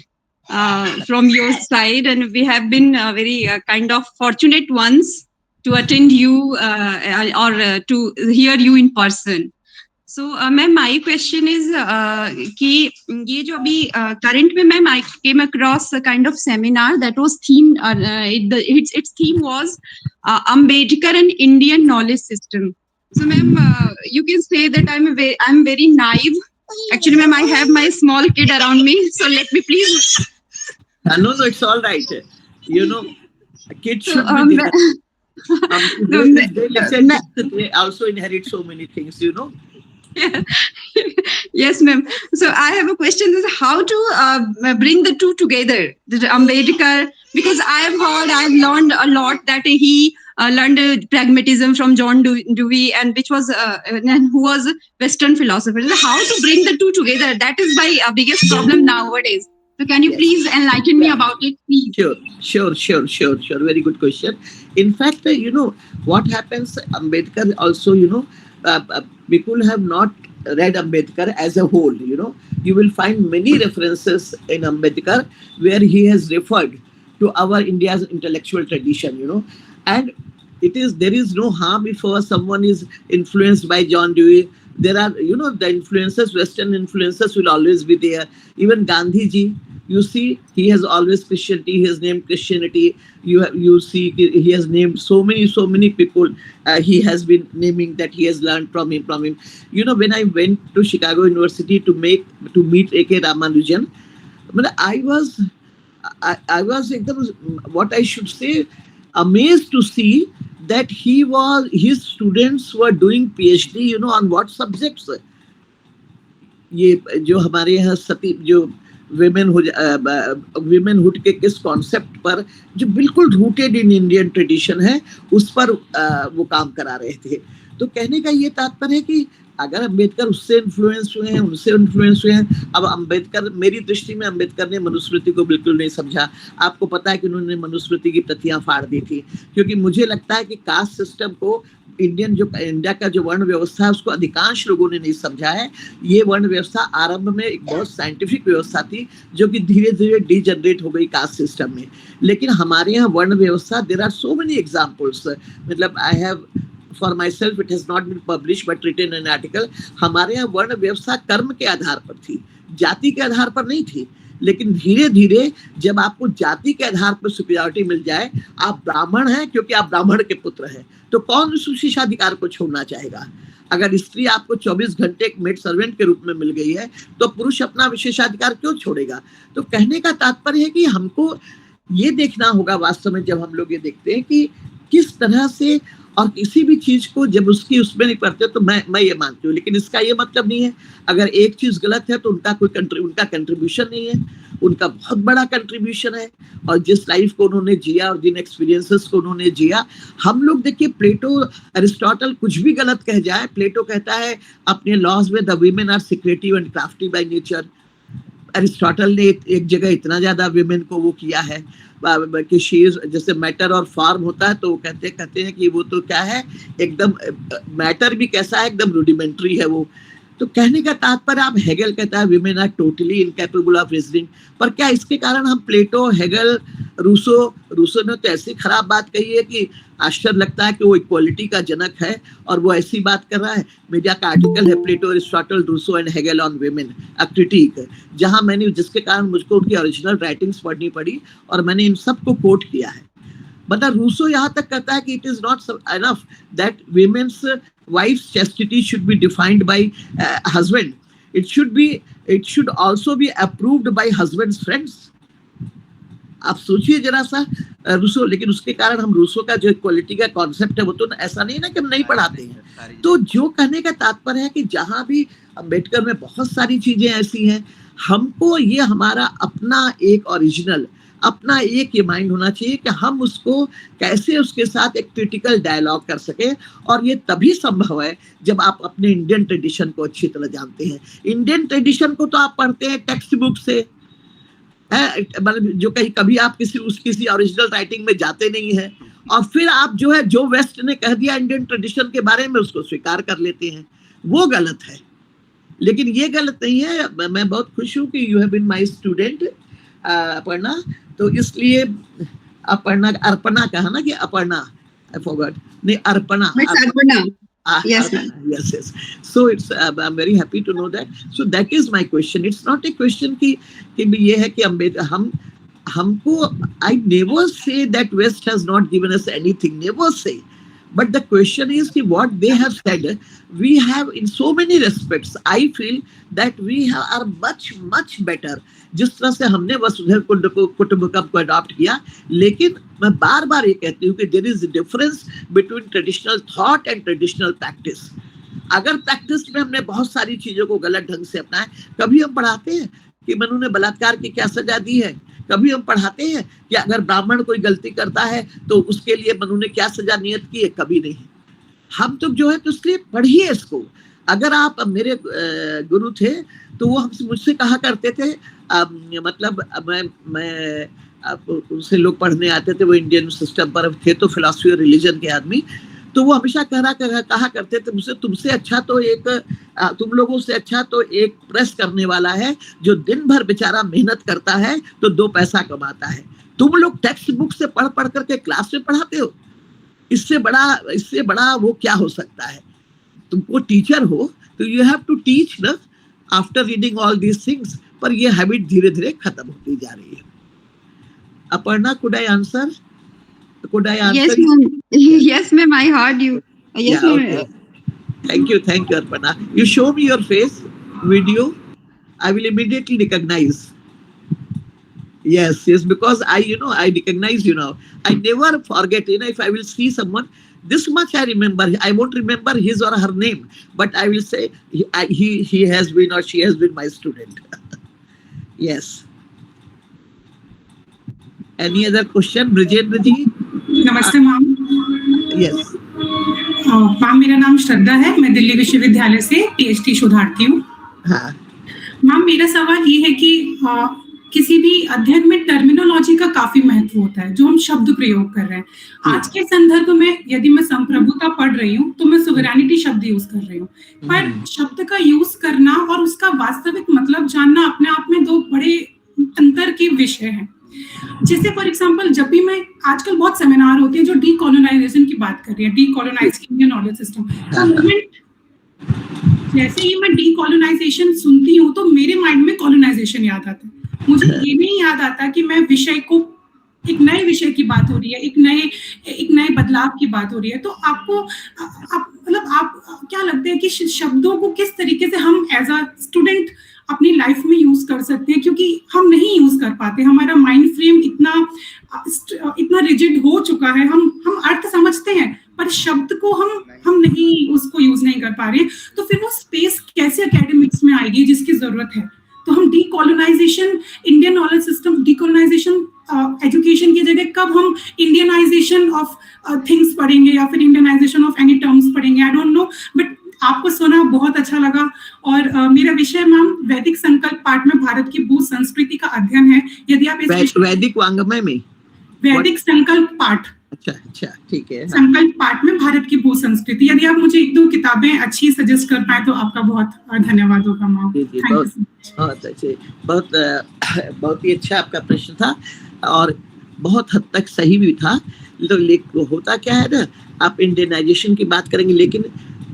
G: from your side, and we have been very kind of fortunate ones to attend you or to hear you in person. So, ma'am, my question is कि ये जो अभी current में ma'am I came across a kind of seminar that was themed. Its theme was Ambedkar and Indian knowledge system. So, ma'am, you can say that I'm very naive. Actually, ma'am, I have my small kid around me. So let me please.
A: No, it's all right. You know, kids
G: So,
A: should be there.
G: no,
A: They listen, they also inherit so many things, you know.
G: Yes, ma'am. So I have a question: is how to bring the two together, the Ambedkar? Because I've learned a lot that he learned pragmatism from John Dewey, and which was and who was a Western philosopher. So how to bring the two together? That is my biggest problem nowadays. So can you
A: Yes.
G: please enlighten me about it, please?
A: Sure. Very good question. In fact, you know, what happens, Ambedkar also, you know, people have not read Ambedkar as a whole, you know. You will find many references in Ambedkar where he has referred to our India's intellectual tradition, you know. And there is no harm if someone is influenced by John Dewey. There are, you know, the influences, Western influences will always be there. Even Gandhi ji, you see, he has always Christianity. He has named Christianity. You see, he has named so many people. He has been naming that he has learned from him. You know, when I went to Chicago University to meet A.K. Ramanujan, I was what I should say, amazed to see that his students were doing PhD, you know, on what subjects. ये जो हमारे यहाँ सती जो विमेनहुड के किस concept पर जो बिल्कुल रूटेड इन इंडियन ट्रेडिशन है, उस पर वो काम करा रहे थे. तो कहने का ये तात्पर्य है कि अगर अंबेडकर उससे इन्फ्लुएंस हुए हैं, उनसे इन्फ्लुएंस हुए हैं. अब अंबेडकर, मेरी दृष्टि में अंबेडकर ने मनुस्मृति को बिल्कुल नहीं समझा. आपको पता है कि उन्होंने मनुस्मृति की प्रतियां फाड़ दी थी, क्योंकि मुझे लगता है कि कास्ट सिस्टम को इंडिया का जो वर्ण व्यवस्था है उसको अधिकांश लोगों ने नहीं समझा है. ये वर्ण व्यवस्था आरंभ में एक बहुत साइंटिफिक व्यवस्था थी जो कि धीरे धीरे डीजनरेट हो गई कास्ट सिस्टम में. लेकिन हमारे यहाँ वर्ण व्यवस्था, there are so many examples. मतलब I have for myself, it has not been published but written an article. हमारे यहाँ वर्ण व्यवस्था कर्म के आधार पर थी, जाति के आधार पर नहीं थी. लेकिन धीरे धीरे जब आपको जाति के आधार पर सुपीरियरिटी मिल जाए, आप ब्राह्मण हैं क्योंकि आप ब्राह्मण के पुत्र हैं, तो कौन उस विशेषाधिकार को छोड़ना चाहेगा? अगर स्त्री आपको 24 घंटे एक मेड सर्वेंट के रूप में मिल गई है, तो पुरुष अपना विशेषाधिकार क्यों छोड़ेगा? तो कहने का तात्पर्य है कि हमको ये देखना होगा वास्तव में, जब हम लोग ये देखते हैं कि किस तरह से, और किसी भी चीज को जब उसकी उसमें नहीं पढ़ते, तो मैं ये मानती हूँ. लेकिन इसका ये मतलब नहीं है अगर एक चीज गलत है तो उनका कंट्रीब्यूशन नहीं है. उनका बहुत बड़ा कंट्रीब्यूशन है. और जिस लाइफ को उन्होंने जिया और जिन एक्सपीरियंसेस को उन्होंने जिया, हम लोग देखिए, प्लेटो, अरिस्टोटल कुछ भी गलत कह जाए, प्लेटो कहता है अपने लॉज में the women are secretive and crafty by nature. Aristotle ने एक जगह इतना ज्यादा विमेन को वो किया है कि शीज, जैसे मैटर और फॉर्म होता है, तो वो कहते हैं कि वो तो क्या है, एकदम मैटर भी कैसा है, एकदम रूडिमेंट्री है वो. तो कहने का तात्पर्य, आप हेगल कहता है women are totally incapable of reasoning, पर क्या इसके कारण हम प्लेटो, हेगल, रूसो ने तो ऐसी खराब बात कही है कि आश्चर्य लगता है कि वो इक्वालिटी का जनक है और वो ऐसी बात कर रहा है. मीडिया का आर्टिकल है Plato, Aristotle, Rousseau and Hegel on women, a critique, जहां मैंने, जिसके कारण मुझको उनकी ओरिजिनल राइटिंग्स पढ़नी पड़ी और मैंने इन सबको कोट किया है. मतलब रूसो यहाँ तक कहता है कि it is not enough that women's wife's chastity should be defined by husband, it should also be approved by husband's friends. आप सोचिए जरा सा रूसो. लेकिन उसके कारण हम रूसो का जो इक्वालिटी का कॉन्सेप्ट है, वो तो ऐसा नहीं ना कि हम नहीं पढ़ाते हैं. तो जो कहने का तात्पर्य है कि जहां भी अम्बेडकर में बहुत सारी चीजें ऐसी हैं, हमको ये हमारा अपना एक ओरिजिनल, अपना एक ये माइंड होना चाहिए कि हम उसको कैसे उसके साथ एक क्रिटिकल डायलॉग कर सके. और ये तभी संभव है जब आप अपने इंडियन ट्रेडिशन को अच्छी तरह जानते हैं. इंडियन ट्रेडिशन को तो आप पढ़ते हैं टेक्स्ट बुक से, मतलब जो कभी आप किसी ओरिजिनल राइटिंग में जाते नहीं है, और फिर आप जो है, जो वेस्ट ने कह दिया इंडियन ट्रेडिशन के बारे में, उसको स्वीकार कर लेते हैं. वो गलत है. लेकिन ये गलत नहीं है. मैं बहुत खुश हूँ कि you have been my student Aparna. तो इसलिए अर्पणा कहा ना कि अपर्णा, I forgot. नहीं, Arpana.
G: Miss Arpana. Yes, ma'am.
A: Yes, yes. So it's I'm very happy to know that. So that is my question. It's not a question कि ये है कि हमको, I never say that West has not given us anything. Never say. But the question is कि what they have said, we have in so many respects. I feel that we are much better. जिस तरह से हमने वसुधैव कुटुंबकम को adopt किया, लेकिन मैं बार बार ये कहती हूँ कि there is difference between traditional thought and traditional practice. अगर प्रैक्टिस में हमने बहुत सारी चीजों को गलत ढंग से अपनाया, कभी हम पढ़ाते हैं कि मनु ने बलात्कार की क्या सजा दी है, कभी हम पढ़ाते हैं कि अगर ब्राह्मण कोई गलती करता है तो उसके लिए मनु ने क्या सजा नियत की है, कभी नहीं. हम तो जो है तो इसलिए पढ़िए इसको. अगर आप मेरे गुरु थे तो वो हमसे मुझसे कहा करते थे, मतलब मैं उनसे लोग पढ़ने आते थे, वो इंडियन सिस्टम पर थे तो फिलॉसफी और रिलीजन के आदमी, तो वो हमेशा कहा करते थे मुझसे, तुमसे अच्छा तो तुम लोगों से अच्छा तो एक प्रेस करने वाला है जो दिन भर बेचारा मेहनत करता है तो 2 पैसा कमाता है. तुम लोग टेक्स्ट बुक से पढ़ करके क्लास में पढ़ाते हो. इससे बड़ा वो क्या हो सकता है. तुमको टीचर हो तो यू हैव टू टीच ना after reading all these things. पर ये हैबिट धीरे धीरे खत्म होती जा रही है. Aparna, could I answer?
G: Yes, ma'am. Yes, ma'am. I heard you. Yes,
A: Yeah,
G: ma'am.
A: okay. Thank you, Arpana. You show me your face, video. I will immediately recognize. Yes, because I recognize you now. I never forget. If I will see someone, this much I remember. I won't remember his or her name, but I will say he has been or she has been my student. Yes. Any other question, Brijendra ji?
H: नमस्ते ma'am.
A: Yes.
H: Ma'am, मेरा नाम श्रद्धा है. मैं दिल्ली विश्वविद्यालय से PhD शोधार्थी हूँ.
A: हाँ.
H: मैम, मेरा सवाल ये है कि किसी भी अध्ययन में टर्मिनोलॉजी का काफी महत्व होता है, जो हम शब्द प्रयोग कर रहे हैं. आज के संदर्भ में यदि मैं संप्रभुता पढ़ रही हूँ तो मैं सोवरेनिटी शब्द यूज कर रही हूँ, पर शब्द का यूज करना और उसका वास्तविक मतलब जानना अपने आप में 2 बड़े अंतर के विषय हैं. जैसे फॉर एग्जांपल, जब भी मैं आजकल बहुत सेमिनार होते हैं जो डीकोलोनाइजेशन की बात कर रही है, डीकोलोनाइज इंडियन नॉलेज सिस्टम, जैसे ही मैं डीकोलोनाइजेशन सुनती हूँ तो मेरे माइंड में कोलोनाइजेशन याद आता है. मुझे ये नहीं याद आता कि मैं विषय को, एक नए विषय की बात हो रही है, एक नए बदलाव की बात हो रही है. तो आप क्या लगता है कि शब्दों को किस तरीके से हम एज अ स्टूडेंट अपनी लाइफ में यूज कर सकते हैं, क्योंकि हम नहीं यूज कर पाते. हमारा माइंड फ्रेम इतना रिजिड हो चुका है. हम अर्थ समझते हैं पर शब्द को हम नहीं, उसको यूज नहीं कर पा रहे. तो फिर वो स्पेस कैसे एकेडमिक्स में आएगी जिसकी जरूरत है. तो हम decolonisation, Indian knowledge system, decolonisation education की जगह कब हम इंडियनाइजेशन ऑफ थिंग्स पढ़ेंगे या फिर इंडियनाइजेशन ऑफ एनी टर्म्स पढ़ेंगे. आई डोंट नो, बट आपको सुना बहुत अच्छा लगा. और मेरा विषय मैम वैदिक संकल्प पाठ में भारत की भू संस्कृति का अध्ययन है. यदि आप इस
A: वैदिक वांग्मय में
H: वैदिक संकल्प पाठ,
A: अच्छा, ठीक है.
H: संकल्प पाठ में भारत की भू संस्कृति, यदि आप मुझे 1-2 किताबें अच्छी सजेस्ट कर पाए तो आपका बहुत धन्यवाद होगा मैम.
A: बहुत अच्छे, बहुत ही अच्छा आपका प्रश्न था और बहुत हद तक सही भी था. तो होता क्या है ना, आप इंडियनाइजेशन की बात करेंगे लेकिन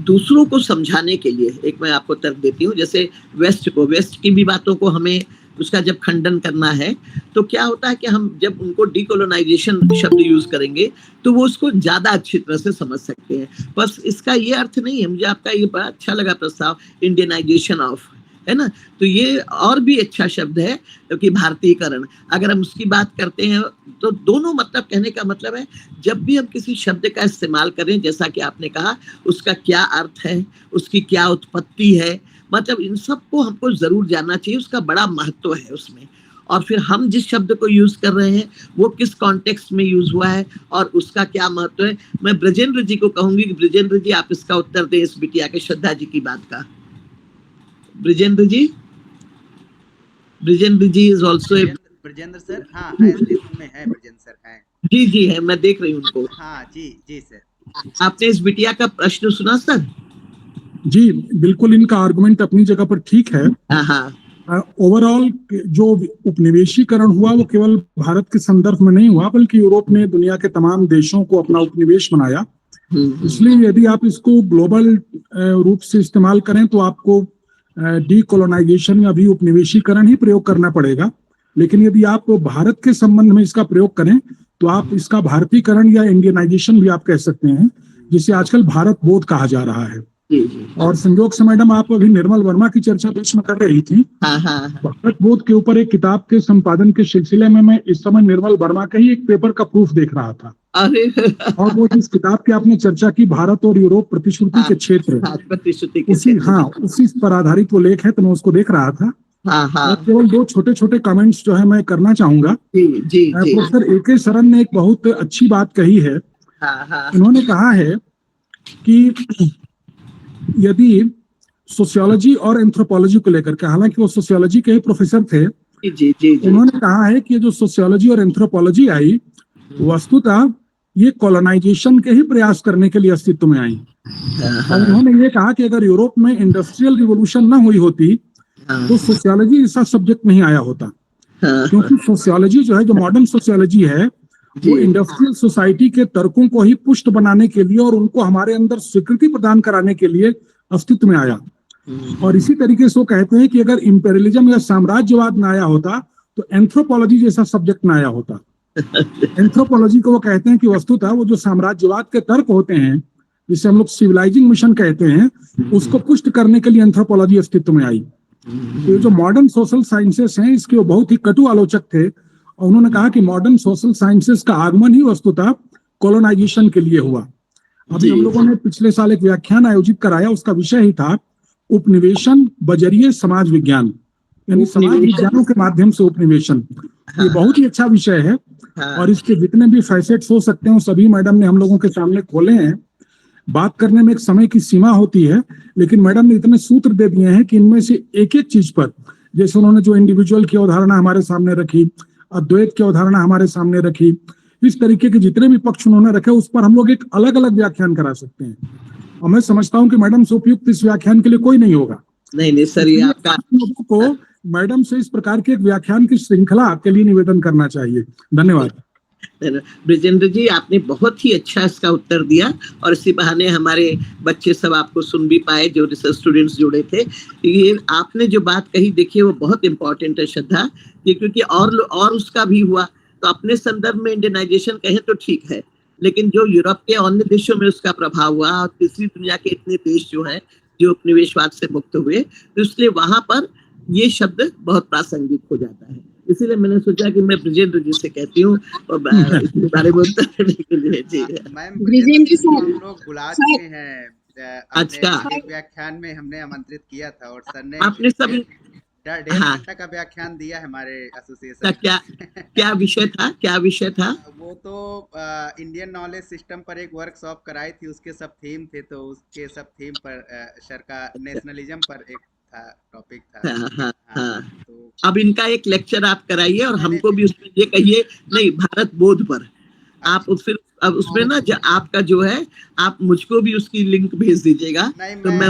A: दूसरों को समझाने के लिए एक मैं आपको तर्क देती हूँ. जैसे वेस्ट की भी बातों को हमें उसका जब खंडन करना है तो क्या होता है कि हम जब उनको डीकोलोनाइजेशन शब्द यूज करेंगे तो वो उसको ज्यादा अच्छी तरह से समझ सकते हैं. बस इसका ये अर्थ नहीं है. मुझे आपका ये बड़ा अच्छा लगा प्रस्ताव, इंडियनाइजेशन ऑफ, है ना. तो ये और भी अच्छा शब्द है क्योंकि भारतीयकरण. अगर हम उसकी बात करते हैं तो दोनों मतलब, कहने का मतलब है जब भी हम किसी शब्द का इस्तेमाल करें, जैसा कि आपने कहा, उसका क्या अर्थ है, उसकी क्या उत्पत्ति है, मतलब इन सब को हमको जरूर जानना चाहिए. उसका बड़ा महत्व है उसमें. और फिर हम जिस शब्द को यूज कर रहे हैं वो किस कॉन्टेक्स्ट में यूज हुआ है और उसका क्या महत्व है. मैं ब्रजेंद्र जी को कहूंगी कि ब्रजेंद्र जी आप इसका उत्तर दें इस बिटिया के श्रद्धा जी की बात का. ब्रजेंद्र जी इज ऑल्सो
C: ब्रजेंद्र सर. हाँ, है ब्रजेंद्र सर है.
A: जी है, मैं देख रही हूँ उनको.
C: हाँ जी सर.
A: आपने इस बिटिया का प्रश्न सुना सर?
I: जी बिल्कुल, इनका आर्गुमेंट अपनी जगह पर ठीक है.
A: हाँ.
I: ओवरऑल जो उपनिवेशीकरण हुआ वो केवल भारत के संदर्भ में नहीं हुआ, बल्कि यूरोप ने दुनिया के तमाम देशों को अपना उपनिवेश बनाया। इसलिए यदि आप इसको ग्लोबल रूप से इस्तेमाल करें तो आपको डीकोलोनाइजेशन या भी उपनिवेशीकरण ही प्रयोग करना पड़ेगा। लेकिन यदि आप भारत के संबंध में इसका प्रयोग करें तो आप इसका भारतीकरण या इंडियनाइजेशन भी आप कह सकते हैं, जिसे आजकल भारत बोध कहा जा रहा है। और संयोग से मैडम आप अभी निर्मल वर्मा की चर्चा बीच में कर रही थी। भारत बोध के ऊपर एक किताब के संपादन के सिलसिले में मैं इस समय निर्मल वर्मा का ही एक पेपर का प्रूफ देख रहा था। और वो जिस किताब की आपने चर्चा की, भारत और यूरोप प्रतिश्रुति के क्षेत्र, उसी पर आधारित वो लेख है, तो मैं उसको देख रहा था। केवल दो छोटे छोटे कमेंट्स जो है मैं करना चाहूंगा। Professor A K. सरन ने एक बहुत अच्छी बात कही है। उन्होंने कहा है कि यदि सोशियोलॉजी और एंथ्रोपोलॉजी को लेकर के, हालांकि वो सोशियोलॉजी के ही प्रोफेसर थे, उन्होंने कहा है कि जो सोशियोलॉजी और एंथ्रोपोलॉजी आई, वस्तुतः ये कॉलोनाइजेशन के ही प्रयास करने के लिए अस्तित्व में आई। और उन्होंने ये कहा कि अगर यूरोप में इंडस्ट्रियल रिवोल्यूशन ना हुई होती तो सोशियोलॉजी ऐसा सब्जेक्ट नहीं आया होता। क्योंकि सोशियोलॉजी जो है, जो मॉडर्न सोशियोलॉजी है, वो इंडस्ट्रियल सोसाइटी के तर्कों को ही पुष्ट बनाने के लिए और उनको हमारे अंदर स्वीकृति प्रदान कराने के लिए अस्तित्व में आया। और इसी तरीके से वो कहते हैं कि अगर इंपेरियलिज्म या साम्राज्यवाद ना आया होता तो एंथ्रोपोलॉजी जैसा सब्जेक्ट ना आया होता। एंथ्रोपोलॉजी को वो कहते हैं कि वस्तुतः वो जो साम्राज्यवाद के तर्क होते हैं, जिसे हम लोग सिविलाइजिंग मिशन कहते हैं, उसको पुष्ट करने के लिए एंथ्रोपोलॉजी अस्तित्व में आई। ये जो मॉडर्न सोशल साइंसेस हैं, इसके वो बहुत ही कटु आलोचक थे। और उन्होंने कहा कि मॉडर्न सोशल साइंसेस का आगमन ही वस्तुतः कॉलोनाइजेशन के लिए हुआ। अभी हम लोगों ने पिछले साल एक व्याख्यान आयोजित कराया, उसका विषय ही था उपनिवेशन बजरिए समाज विज्ञान, यानी समाज विज्ञानों के माध्यम से उपनिवेशन। ये बहुत ही अच्छा विषय है और इसके जितने भी फैसेट्स हो सकते हैं सभी मैडम ने हम लोगों के सामने खोले हैं। बात करने में एक समय की सीमा होती है, लेकिन मैडम ने इतने सूत्र दे दिए हैं कि इनमें से एक एक चीज पर, जैसे उन्होंने जो इंडिविजुअल की अवधारणा हमारे सामने रखी, अद्वैत की अवधारणा हमारे सामने रखी, इस तरीके के जितने भी पक्ष उन्होंने रखे, उस पर हम लोग एक अलग अलग व्याख्यान करा सकते हैं। और मैं समझता हूँ कि मैडम से उपयुक्त इस व्याख्यान के लिए कोई नहीं होगा।
A: नहीं सर, ये आपका
I: लोगों को मैडम से इस प्रकार के एक व्याख्यान की श्रृंखला के लिए निवेदन करना चाहिए। धन्यवाद।
A: ब्रिजेंद्र जी, आपने बहुत ही अच्छा इसका उत्तर दिया और इसी बहाने हमारे बच्चे सब आपको सुन भी पाए, जो रिसर्च स्टूडेंट्स जुड़े थे। ये आपने जो बात कही, देखिए वो बहुत इंपॉर्टेंट है श्रद्धा, क्योंकि और उसका भी हुआ। तो अपने संदर्भ में इंडियनाइजेशन कहें तो ठीक है, लेकिन जो यूरोप के अन्य देशों में उसका प्रभाव हुआ और तीसरी दुनिया के इतने देश जो हैं जो उपनिवेशवाद से मुक्त हुए, तो इसलिए वहां पर ये शब्द बहुत प्रासंगिक हो जाता है। इसीलिए मैंने सोचा कि मैं ब्रिजेंद्र जी से कहती हूँ और इसके बारे में उत्तर देने के लिए। जी
C: मैम, ब्रिजेंद्र जी हम लोग बुला चुके हैं।
A: अच्छा,
C: एक व्याख्यान में हमने आमंत्रित किया था और सर ने
A: आपने सब
C: 1.5 घंटा का व्याख्यान दिया है हमारे एसोसिएशन।
A: क्या विषय था?
C: वो तो इंडियन नॉलेज सिस्टम पर एक वर्कशॉप कराई थी, उसके सब थीम थे, तो उसके सब थीम पर सर का नेशनलिज्म पर एक टॉपिक था। तो
A: अब इनका एक लेक्चर आप कराइए और हमको भी उसमें ये कहिए, नहीं भारत बोध पर आप फिर अब उसमें ना जो आपका जो है, आप मुझको भी उसकी लिंक भेज दीजिएगा।
C: नहीं,
A: तो मैं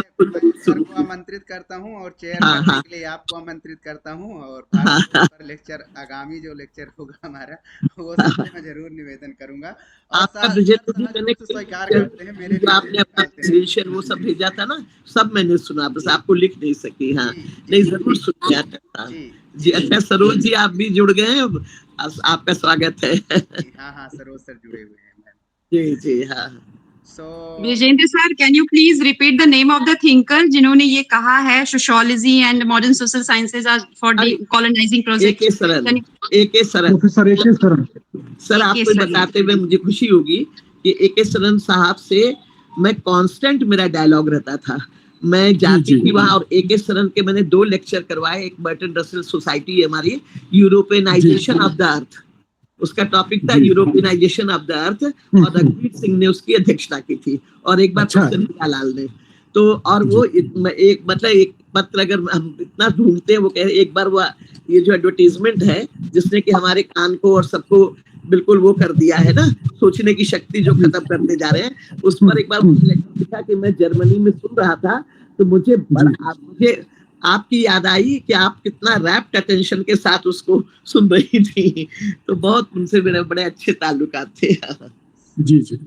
C: सर को आमंत्रित करता हूँ और चेयर करने के लिए आपको आमंत्रित करता हूँ, और लेक्चर आगामी जो लेक्चर होगा हमारा वो सब मैं जरूर निवेदन करूंगा।
A: आपका मैंने
C: स्वीकार करते हैं, मेरे
A: आपने अपना क्रेडेंशियल वो सब भेजा था ना, सब मैंने सुना, बस आपको लिख नहीं सकी। हाँ, नहीं जरूर सुनिया करता जी। अच्छा सरोज जी, आप भी जुड़ गए हैं, आपका स्वागत है।
C: हाँ, सरोज सर जुड़े हुए हैं।
A: जी हाँ।
G: Vijendra sir, can you please repeat the name of the thinker जिन्होंने ये कहा है sociology and modern social sciences are for decolonising project?
A: A K. Saran.
I: Professor A K. Saran.
A: Sir, आपको बताते हुए मुझे खुशी होगी कि ए.के. सरन साहब से मैं कांस्टेंट मेरा डायलॉग रहता था। मैं जाती थी वहां और ए.के. सरन के मैंने 2 लेक्चर करवाए। एक बर्टन रसेल सोसाइटी है हमारी, यूरोपियनाइजेशन ऑफ द अर्थ, उसका टॉपिक था यूरोपियनाइजेशन ऑफ द अर्थ, और रघुवीर सिंह ने उसकी अध्यक्षता की थी, और एक बार प्रोफेसर हीरालाल ने। तो और वो एक पत्र अगर हम इतना ढूंढते हैं, वो कह एक बार वो ये जो एडवर्टीजमेंट है जिसने कि हमारे कान को और सबको बिल्कुल वो कर दिया है ना, सोचने की शक्ति जो खत्म करते जा रहे हैं, उस पर एक बार मुझे लिखा कि मैं जर्मनी में सुन रहा था, तो मुझे आपकी याद आई कि आप कितना रैप्ट अटेंशन के साथ उसको सुन रही थी। तो बहुत उनसे मेरे बड़े अच्छे ताल्लुकात थे।
I: जी जी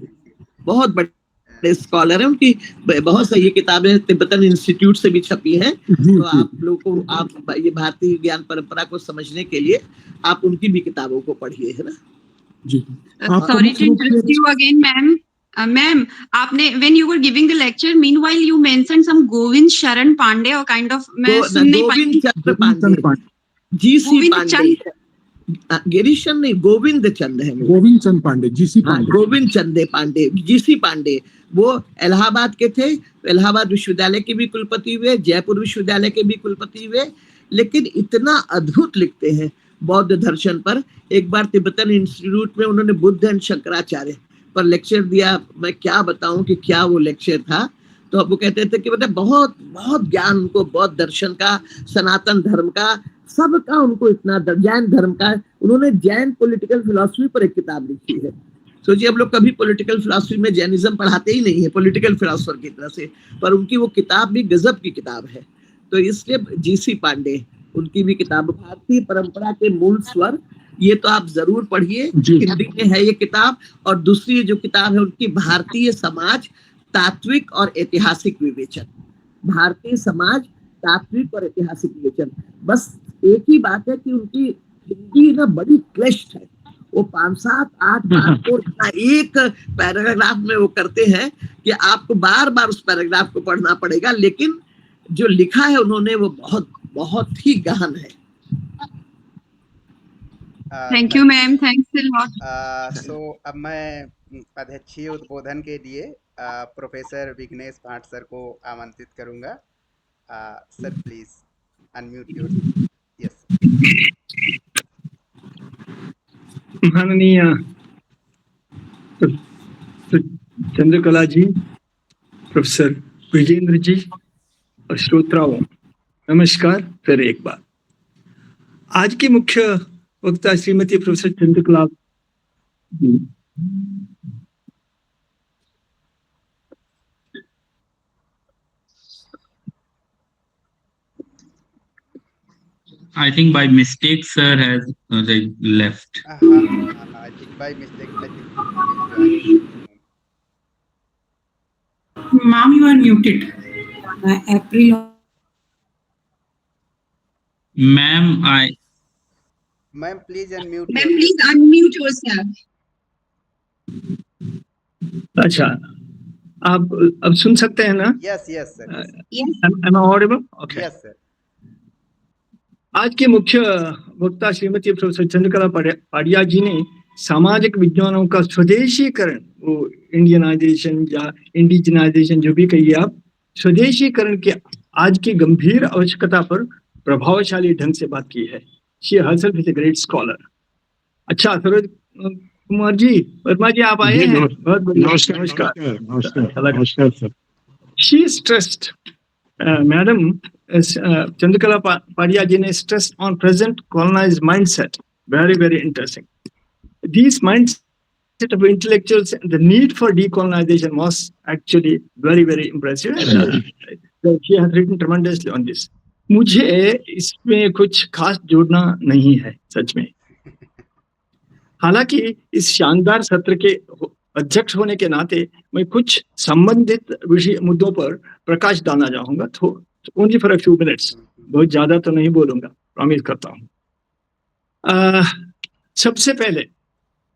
A: बहुत बड़े स्कॉलर हैं, उनकी बहुत सारी किताबें तिब्बतन इंस्टीट्यूट से भी छपी हैं।
I: जी
A: तो
I: जी
A: आप लोगों को, आप ये भारतीय ज्ञान परंपरा को समझने के लिए आप उनकी भी किताबों को पढ़िए, है ना।
I: जी आपको
G: Sorry
I: मुख्य
G: to
I: रूप
G: interrupt
I: से
G: you again, ma'am. Ma'am, आपने when you were giving the lecture, meanwhile you mentioned some Govind Sharan Pandey or kind of मैं सुन नहीं
A: गोविंद
G: पाई।
A: चंद्र
I: गोविंद चंद
A: पांडे, जी.सी.
G: गोविंद
A: पांडे,
G: चंद
A: गिरीशन नहीं, गोविंद चंद है मेरा।
I: गोविंद चंद पांडे, जीसी
A: हाँ,
I: पांडे।
A: गोविंद चंदे पांडे, जी.सी. पांडे, वो इलाहाबाद के थे, इलाहाबाद विश्वविद्यालय के भी कुलपति हुए, जयपुर विश्वविद्यालय के भी कुलपति हुए, लेकिन इतना अद्भुत लिखते हैं बौद्ध दर्शन पर। एक बार तिब्बतन इंस्टीट्यूट में उन्होंने बुद्ध एंड शंकराचार्य पर लेक्चर दिया। मैं क्या बताऊं कि क्या वो लेक्चर था। तो वो कहते थे कि मतलब बहुत बहुत ज्ञान उनको बौद्ध दर्शन का, सनातन धर्म का, सबका उनको इतना, जैन धर्म का। उन्होंने जैन पॉलिटिकल फिलॉसफी पर एक किताब लिखी है। सोचिए, हम लोग कभी पॉलिटिकल फिलॉसफी में जैनिज्म पढ़ाते ही नहीं है पॉलिटिकल फिलॉसफर की तरह से, पर उनकी वो किताब भी गजब की किताब है। तो इसलिए जी.सी. पांडे, उनकी भी किताब भारतीय परंपरा के मूल स्वर, ये तो आप जरूर पढ़िए, हिंदी में है ये किताब। और दूसरी जो किताब है उनकी, भारतीय समाज तात्विक और ऐतिहासिक विवेचन। भारतीय समाज तात्विक और ऐतिहासिक विवेचन। बस एक ही बात है कि उनकी हिंदी ना बड़ी क्लिष्ट है। वो 5, 7, 8 बात को एक पैराग्राफ में वो करते हैं कि आपको बार बार उस पैराग्राफ को पढ़ना पड़ेगा, लेकिन जो लिखा है उन्होंने वो बहुत बहुत ही गहन है।
G: Thank you, ma'am. Thanks a lot.
C: सो अब मैं अध्यक्षीय उद्बोधन के लिए प्रोफेसर विघ्नेश भाट सर को आमंत्रित करूंगा। Sir please unmute your. Yes.
B: माननीय चंद्रकला जी, प्रोफेसर विजेंद्र जी और श्रोताओं, नमस्कार फिर एक बार। आज की मुख्य वक्ता Shrimati professor Chandrakala ji.
F: I think by mistake sir has left.
C: I think by mistake I think
H: Ma'am, you are muted. April.
C: Ma'am, please unmute.
G: Ma'am, please unmute yourself.
B: अच्छा, आप अब सुन सकते हैं ना?
C: Yes, yes, sir.
G: Yes.
B: Am I audible? Okay.
C: Yes, sir.
B: आज के मुख्य वक्ता श्रीमती प्रोफेसर चंद्रकला पाड़िया जी ने सामाजिक विज्ञानों का स्वदेशीकरण, वो इंडियनाइजेशन या इंडिजिनाइजेशन जो भी कहिए आप, स्वदेशीकरण के आज की गंभीर आवश्यकता पर प्रभावशाली ढंग से बात की है। She herself is a great scholar. अच्छा, सरोज कुमार जी, वर्मा जी, आप आए हैं, बहुत
I: नमस्कार नमस्कार sir.
B: She stressed, madam Chandrakala Padia ji ne stressed on present colonized mindset. Very, very interesting. These mindset of intellectuals and the need for decolonization was actually very, very impressive. And, she has written tremendously on this. मुझे इसमें कुछ खास जोड़ना नहीं है सच में। हालांकि इस शानदार सत्र के अध्यक्ष होने के नाते मैं कुछ संबंधित विषय मुद्दों पर प्रकाश डालना चाहूंगा। तो only for a few minutes, बहुत ज्यादा तो नहीं बोलूंगा, प्रॉमिस करता हूँ। सबसे पहले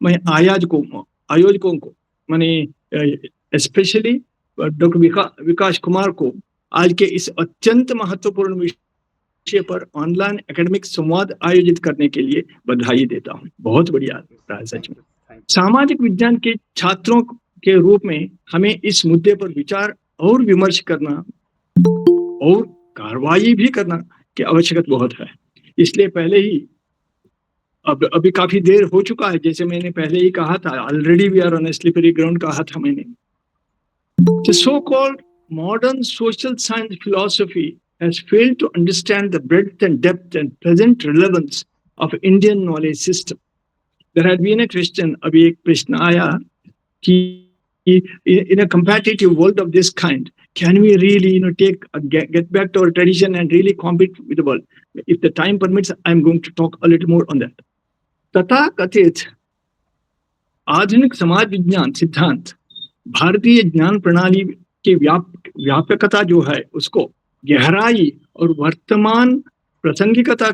B: मैं आयोजकों को माने स्पेशली डॉक्टर विकास कुमार को आज के इस अत्यंत महत्वपूर्ण विषय पर ऑनलाइन एकेडमिक संवाद आयोजित करने के लिए बधाई देता हूँ। बहुत बढ़िया रहा है सच में। सामाजिक विज्ञान के छात्रों के रूप में हमें इस मुद्दे पर विचार और विमर्श करना और कार्रवाई भी करना की आवश्यकता बहुत है। इसलिए पहले ही अभी काफी देर हो चुका है, जैसे मैंने पहले ही कहा था, already we are on a slippery ground कहा था मैंने। The so-called modern social science philosophy has failed to understand the breadth and depth and present relevance of Indian knowledge system. There had been a question, अभी एक प्रश्न आया कि in a competitive world of this kind, can we really, get back to our tradition and really compete with the world? If the time permits, I'm going to talk a little more on that. तथा कथित आधुनिक समाज विज्ञान सिद्धांत भारतीय ज्ञान प्रणाली की व्यापकता जो है उसको गहराई और वर्तमान प्रासंगिकता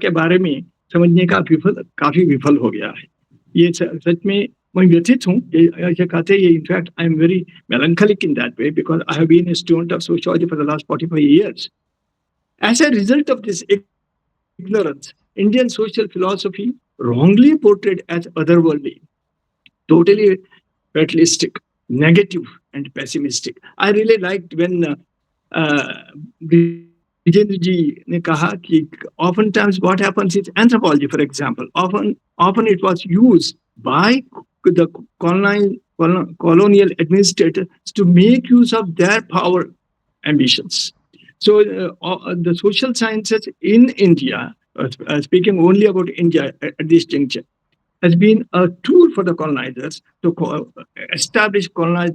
B: के बारे में समझने का काफी विफल हो गया है. ये सच में मैं व्यथित हूँ. ऐसे कहते हैं, in fact I am very melancholic in that way because I have been a student of sociology for the last 45 years. As a result of this ignorance, Indian social philosophy wrongly portrayed as otherworldly, totally fatalistic, negative, and pessimistic. I really liked when Vijendra ji ne kaha ki oftentimes what happens is anthropology, for example, often it was used by the colonial administrators to make use of their power ambitions. So the social sciences in India, speaking only about India at this juncture, has been a tool for the colonizers to establish colonized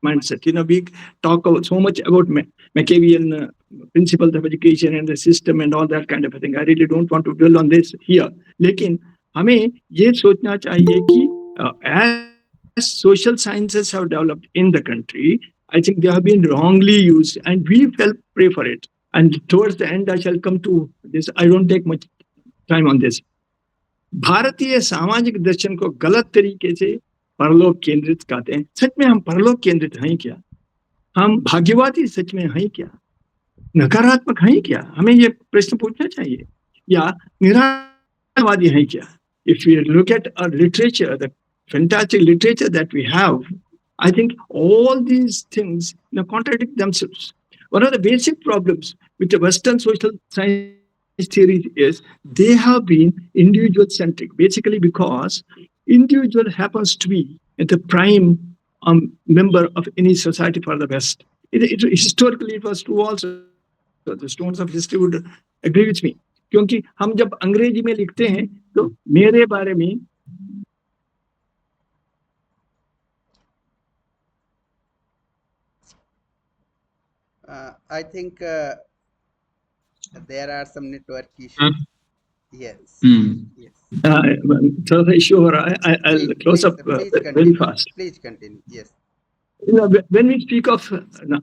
B: mindset. We talk so much about Machiavellian principles of education and the system and all that kind of a thing. I really don't want to dwell on this here. लेकिन हमें ये सोचना चाहिए कि as social sciences have developed in the country, I think they have been wrongly used and we fell prey for it. And towards the end, I shall come to this. I don't take much time on this. भारतीय सामाजिक दर्शन को गलत तरीके से परलोक केंद्रित कहते हैं. सच में हम परलोक केंद्रित हैं क्या? हम भाग्यवादी सच में हैं क्या? नकारात्मक हैं क्या? हमें ये प्रश्न पूछना चाहिए. या निराशावादी हैं क्या? If we look at our literature, the fantastic literature that we have, I think all these things contradict themselves. One of the basic problems with the Western social science theories is they have been individual-centric, basically because individual happens to be the prime member of any society for the West. Historically, it was true also. The students of history would agree with me. क्योंकि हम जब अंग्रेजी में लिखते हैं तो मेरे बारे में
C: I think there are some network issues. Yes. Yes.
B: So the issue, I'll close up very fast.
C: Please continue. Yes.
B: When we speak of,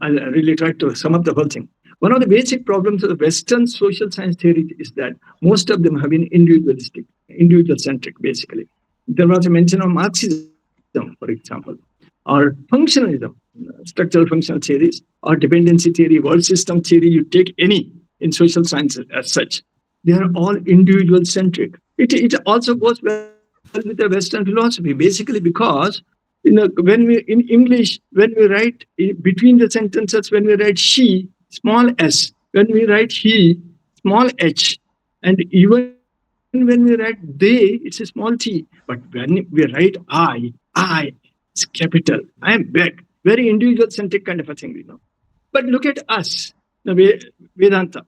B: I'll really try to sum up the whole thing. One of the basic problems of the Western social science theory is that most of them have been individualistic, individual-centric, basically. There was a mention of Marxism, for example, or functionalism, structural functional theories, or dependency theory, world system theory. You take any in social sciences as such. They are all individual-centric. It also goes well with the Western philosophy, basically because when we in English, when we write between the sentences, when we write she, small s, when we write he, small h, and even when we write they, it's a small t. But when we write I, it's capital. I am big, very individual-centric kind of a thing, But look at us, the Vedanta,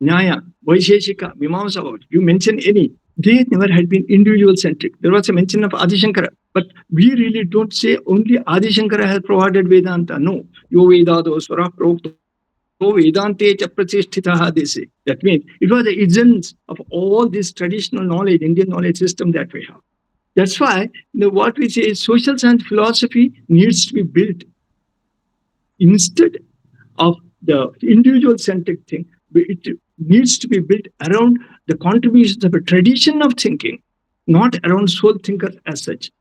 B: Nyaya, Vaisheshika, Mimamsa, you mention any. They never had been individual-centric. There was a mention of Adi Shankara, but we really don't say only Adi Shankara has provided Vedanta. No. Yo Vedado Swara Prokto Vedante Chapratisthitaha, they say. That means it was the essence of all this traditional knowledge, Indian knowledge system that we have. That's why what we say is social science philosophy needs to be built instead of the individual-centric thing. It needs to be built around the contributions of a tradition of thinking, not around soul thinkers as such.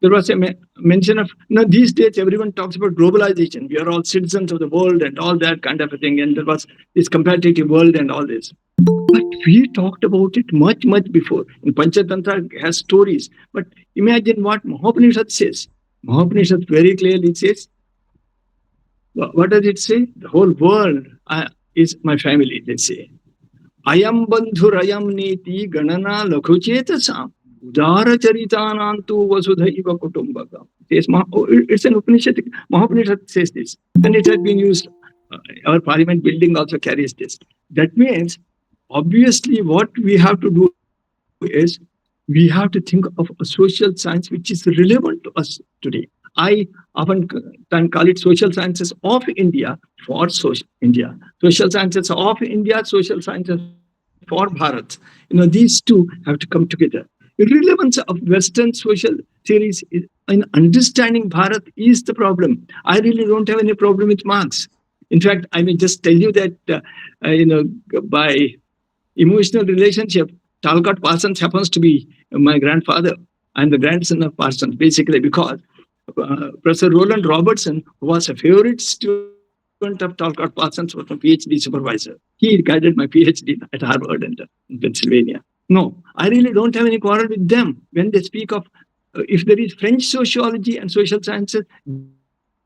B: There was a mention of, these days everyone talks about globalization. We are all citizens of the world and all that kind of a thing. And there was this competitive world and all this. But we talked about it much, much before. In Panchatantra has stories. But imagine what Mahopanishad says. Mahopanishad very clearly says, what does it say? The whole world is my family, they say. Ayam bandhur ayam neti ganana lakhuchetasam udara charitanantu vasudhaiva kutumbakam. It's an Upanishad. Mahopanishad says this. And it has been used. Our parliament building also carries this. That means, obviously, what we have to do is we have to think of a social science which is relevant to us today. I often call it social sciences of India for social India. Social sciences of India, social sciences for Bharat. These two have to come together. The relevance of Western social theories in understanding Bharat is the problem. I really don't have any problem with Marx. In fact, I may just tell you that, by emotional relationship, Talcott Parsons happens to be my grandfather. I'm the grandson of Parsons, basically, because Professor Roland Robertson, who was a favorite student of Talcott Parsons, was a PhD supervisor. He guided my PhD at Harvard and in Pennsylvania. No, I really don't have any quarrel with them when they speak of, if there is French sociology and social sciences,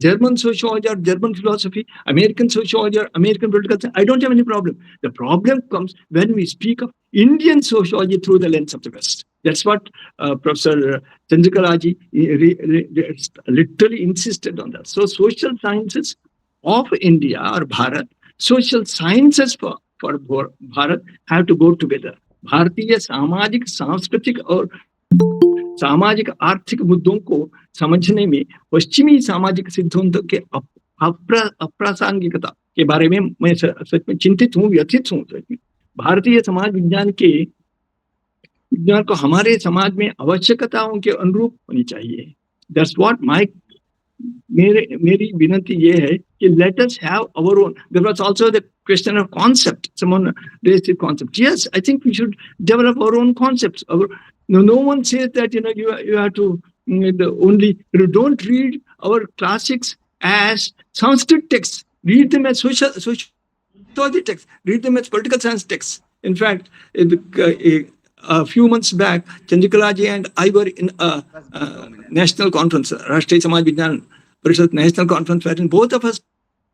B: German sociology or German philosophy, American sociology or American political science, I don't have any problem. The problem comes when we speak of Indian sociology through the lens of the West. That's what Professor Chandrakalaji literally insisted on that. So social sciences of India or Bharat, social sciences for Bharat have to go together. भारतीय सामाजिक सांस्कृतिक और सामाजिक आर्थिक मुद्दों को समझने में पश्चिमी सामाजिक सिद्धांतों के अप्रासंगिकता के बारे में मैं सच में चिंतित हूँ, व्यथित हूँ। भारतीय समाज विज्ञान को हमारे समाज में आवश्यकताओं के अनुरूप होनी चाहिए। That's what मेरी विनती ये है कि let us have our own. There was also the question of concept. Someone raised the concept. Yes, I think we should develop our own concepts. No one says that you have to don't read our classics as Sanskrit texts. Read them as sociology texts. Read them as political science texts. In fact, a few months back, Chandrakalaji and I were in a national conference, Rashtriya Samaj Vigyan Parishad National Conference, wherein both of us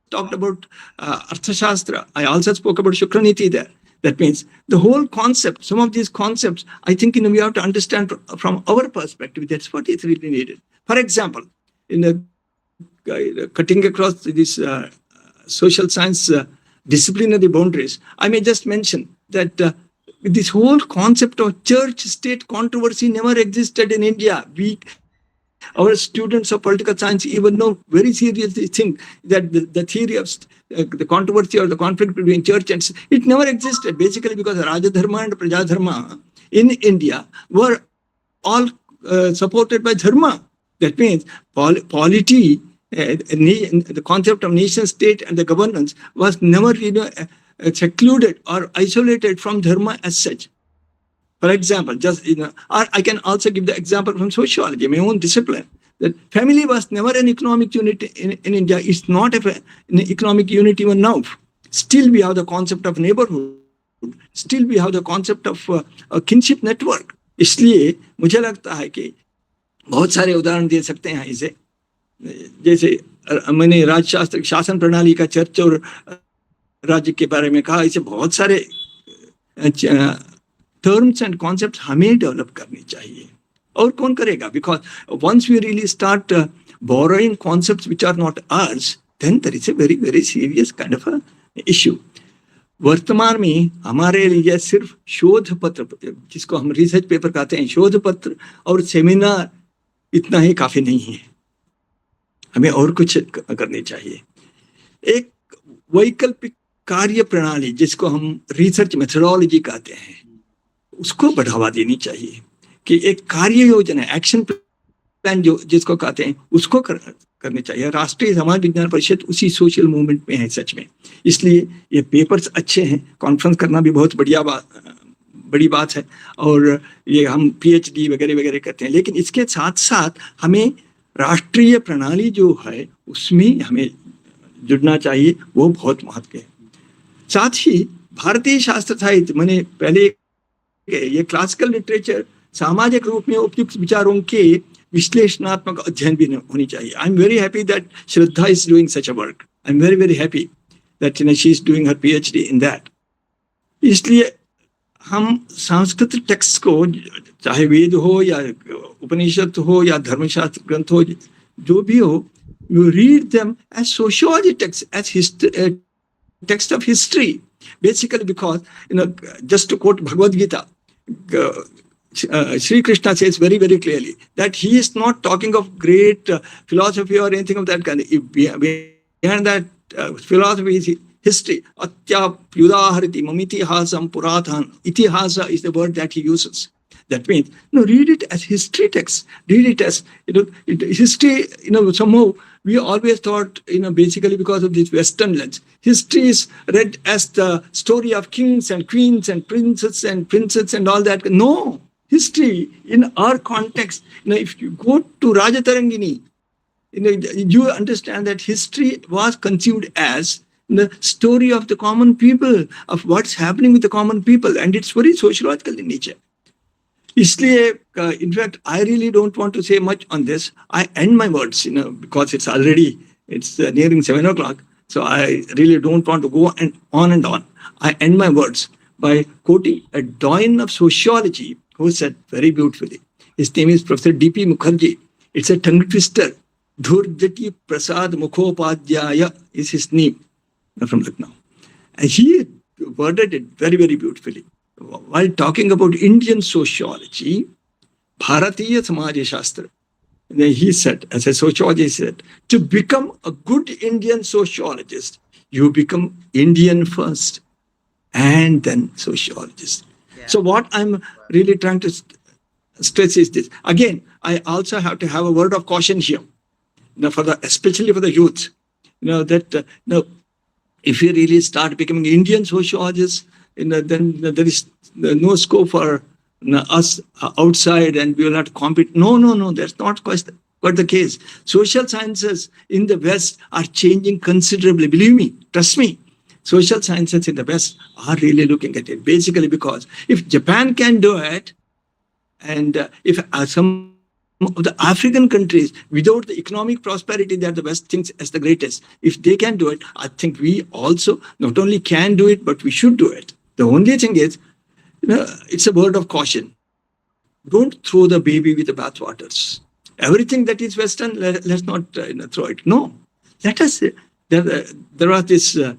B: talked about Arthashastra. I also spoke about Shukraniti there. That means the whole concept, some of these concepts, I think we have to understand from our perspective. That's what is really needed. For example, in the cutting across this social science disciplinary boundaries, I may just mention that this whole concept of church-state controversy never existed in India. Our students of political science even know very seriously think that the theory of the controversy or the conflict between church and it never existed, basically because Rajadharma and Prajadharma in India were all supported by dharma. That means polity, the concept of nation state and the governance was never secluded or isolated from dharma as such. For example, or I can also give the example from sociology, my own discipline, that family was never an economic unit in India. It's not an economic unit even now. Still we have the concept of neighborhood. Still we have the concept of a kinship network. इसलिए मुझे लगता है कि बहुत सारे उदाहरण दे सकते हैं इसे, जैसे मैंने राजशास्त्र शासन प्रणाली का चर्च और राज्य के बारे में कहा, इसे बहुत सारे terms and concepts हमें डेवलप करनी चाहिए। और कौन करेगा? Because once we really start borrowing concepts which are not ours, then there is a very, very serious kind of a issue. वर्तमान में हमारे लिए सिर्फ शोध पत्र, जिसको हम रिसर्च पेपर कहते हैं, शोध पत्र और सेमिनार इतना ही काफी नहीं है, हमें और कुछ करनी चाहिए। एक वैकल्पिक कार्य प्रणाली जिसको हम रिसर्च मेथोडोलॉजी कहते हैं, उसको बढ़ावा देनी चाहिए कि एक कार्य योजना, एक्शन प्लान जिसको कहते हैं, उसको करनी चाहिए। राष्ट्रीय समाज विज्ञान परिषद उसी सोशल मूवमेंट में है सच में, इसलिए ये पेपर्स अच्छे हैं। कॉन्फ्रेंस करना भी बहुत बड़ी बात है और ये हम पीएचडी वगैरह वगैरह करते हैं, लेकिन इसके साथ साथ हमें राष्ट्रीय प्रणाली जो है उसमें हमें जुड़ना चाहिए, वो बहुत महत्व है। साथ ही भारतीय शास्त्र साहित्य, मैंने पहले ये क्लासिकल लिटरेचर सामाजिक रूप में उपयुक्त विचारों के विश्लेषणात्मक अध्ययन भी होनी चाहिए। I am very happy that Shraddha is doing such a work. I am very very happy that she is doing her PhD in that. इसलिए हम सांस्कृतिक टेक्स्ट को, चाहे वेद हो या उपनिषद हो या धर्मशास्त्र ग्रंथ हो, जो भी हो, you read them as sociology texts, as text of history, basically because, just to quote Bhagavad Gita, Sri Krishna says very, very clearly that he is not talking of great philosophy or anything of that kind. Behind that philosophy is history. Atyapyudahariti mamitihasam purathan. Itihasa is the word that he uses. That means, read it as history text. Read it as, history, somehow we always thought, basically because of this Western lens, history is read as the story of kings and queens and princes and all that. No, history in our context, if you go to Rajatarangini, you understand that history was conceived as the story of the common people, of what's happening with the common people, and it's very sociological in nature. In fact, I really don't want to say much on this. I end my words, because it's nearing 7 o'clock. So I really don't want to go on and on. I end my words by quoting a doyen of sociology who said very beautifully. His name is Professor D.P. Mukherjee. It's a tongue twister. Dhurjati Prasad Mukhopadhyaya is his name, from Lucknow. And he worded it very, very beautifully. While talking about Indian sociology, Bharatiya Samaja Shastra, he said, as a sociologist, said, to become a good Indian sociologist, you become Indian first and then sociologist.
C: Yeah.
B: So what I'm really trying to stress is this. Again, I also have to have a word of caution here, especially for the youth, that if you really start becoming Indian sociologists, then there is no scope for us outside and we will not compete. No, that's not quite the case. Social sciences in the West are changing considerably. Believe me, trust me. Social sciences in the West are really looking at it. Basically because if Japan can do it, and if some of the African countries, without the economic prosperity that the West thinks as the greatest, if they can do it, I think we also not only can do it, but we should do it. The only thing is, it's a word of caution. Don't throw the baby with the bathwaters. Everything that is Western, let's not throw it. No, let us. There was this Professor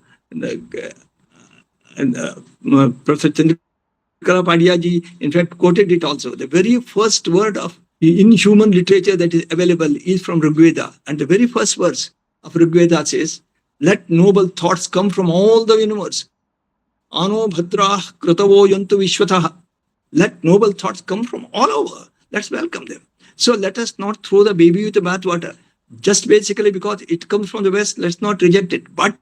B: Chandrika Pandya, in fact, quoted it also. The very first word in human literature that is available is from Rigveda, and the very first verse of Rigveda says, "Let noble thoughts come from all the universe. Ano bhadrah kratavo yantu vishwatah." Let noble thoughts come from all over. Let's welcome them. So let us not throw the baby with the bathwater. Just basically because it comes from the West, let's not reject it. But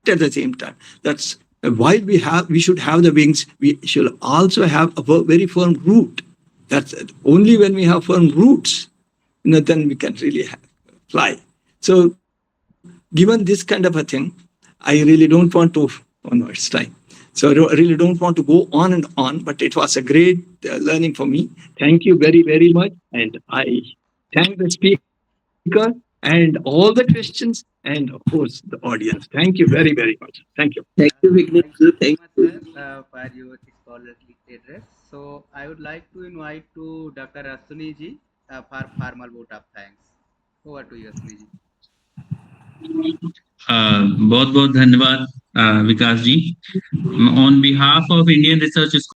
B: at the same time, that's while we should have the wings, we should also have a very firm root. That's only when we have firm roots, then we can really fly. So given this kind of a thing, I really don't want to, it's time. So I really don't want to go on and on, but it was a great learning for me. Thank you very, very much. And I thank the speaker and all the questions and of course the audience. Thank you very, very much. Thank you.
A: Thank you, Vignesh. Thank you.
C: Thank you so much, sir, for your scholarly address. So I would like to invite to Dr. Asuni ji for formal vote of thanks. Over to you, Asuni ji.
F: बहुत बहुत धन्यवाद विकास जी. On behalf of Indian Research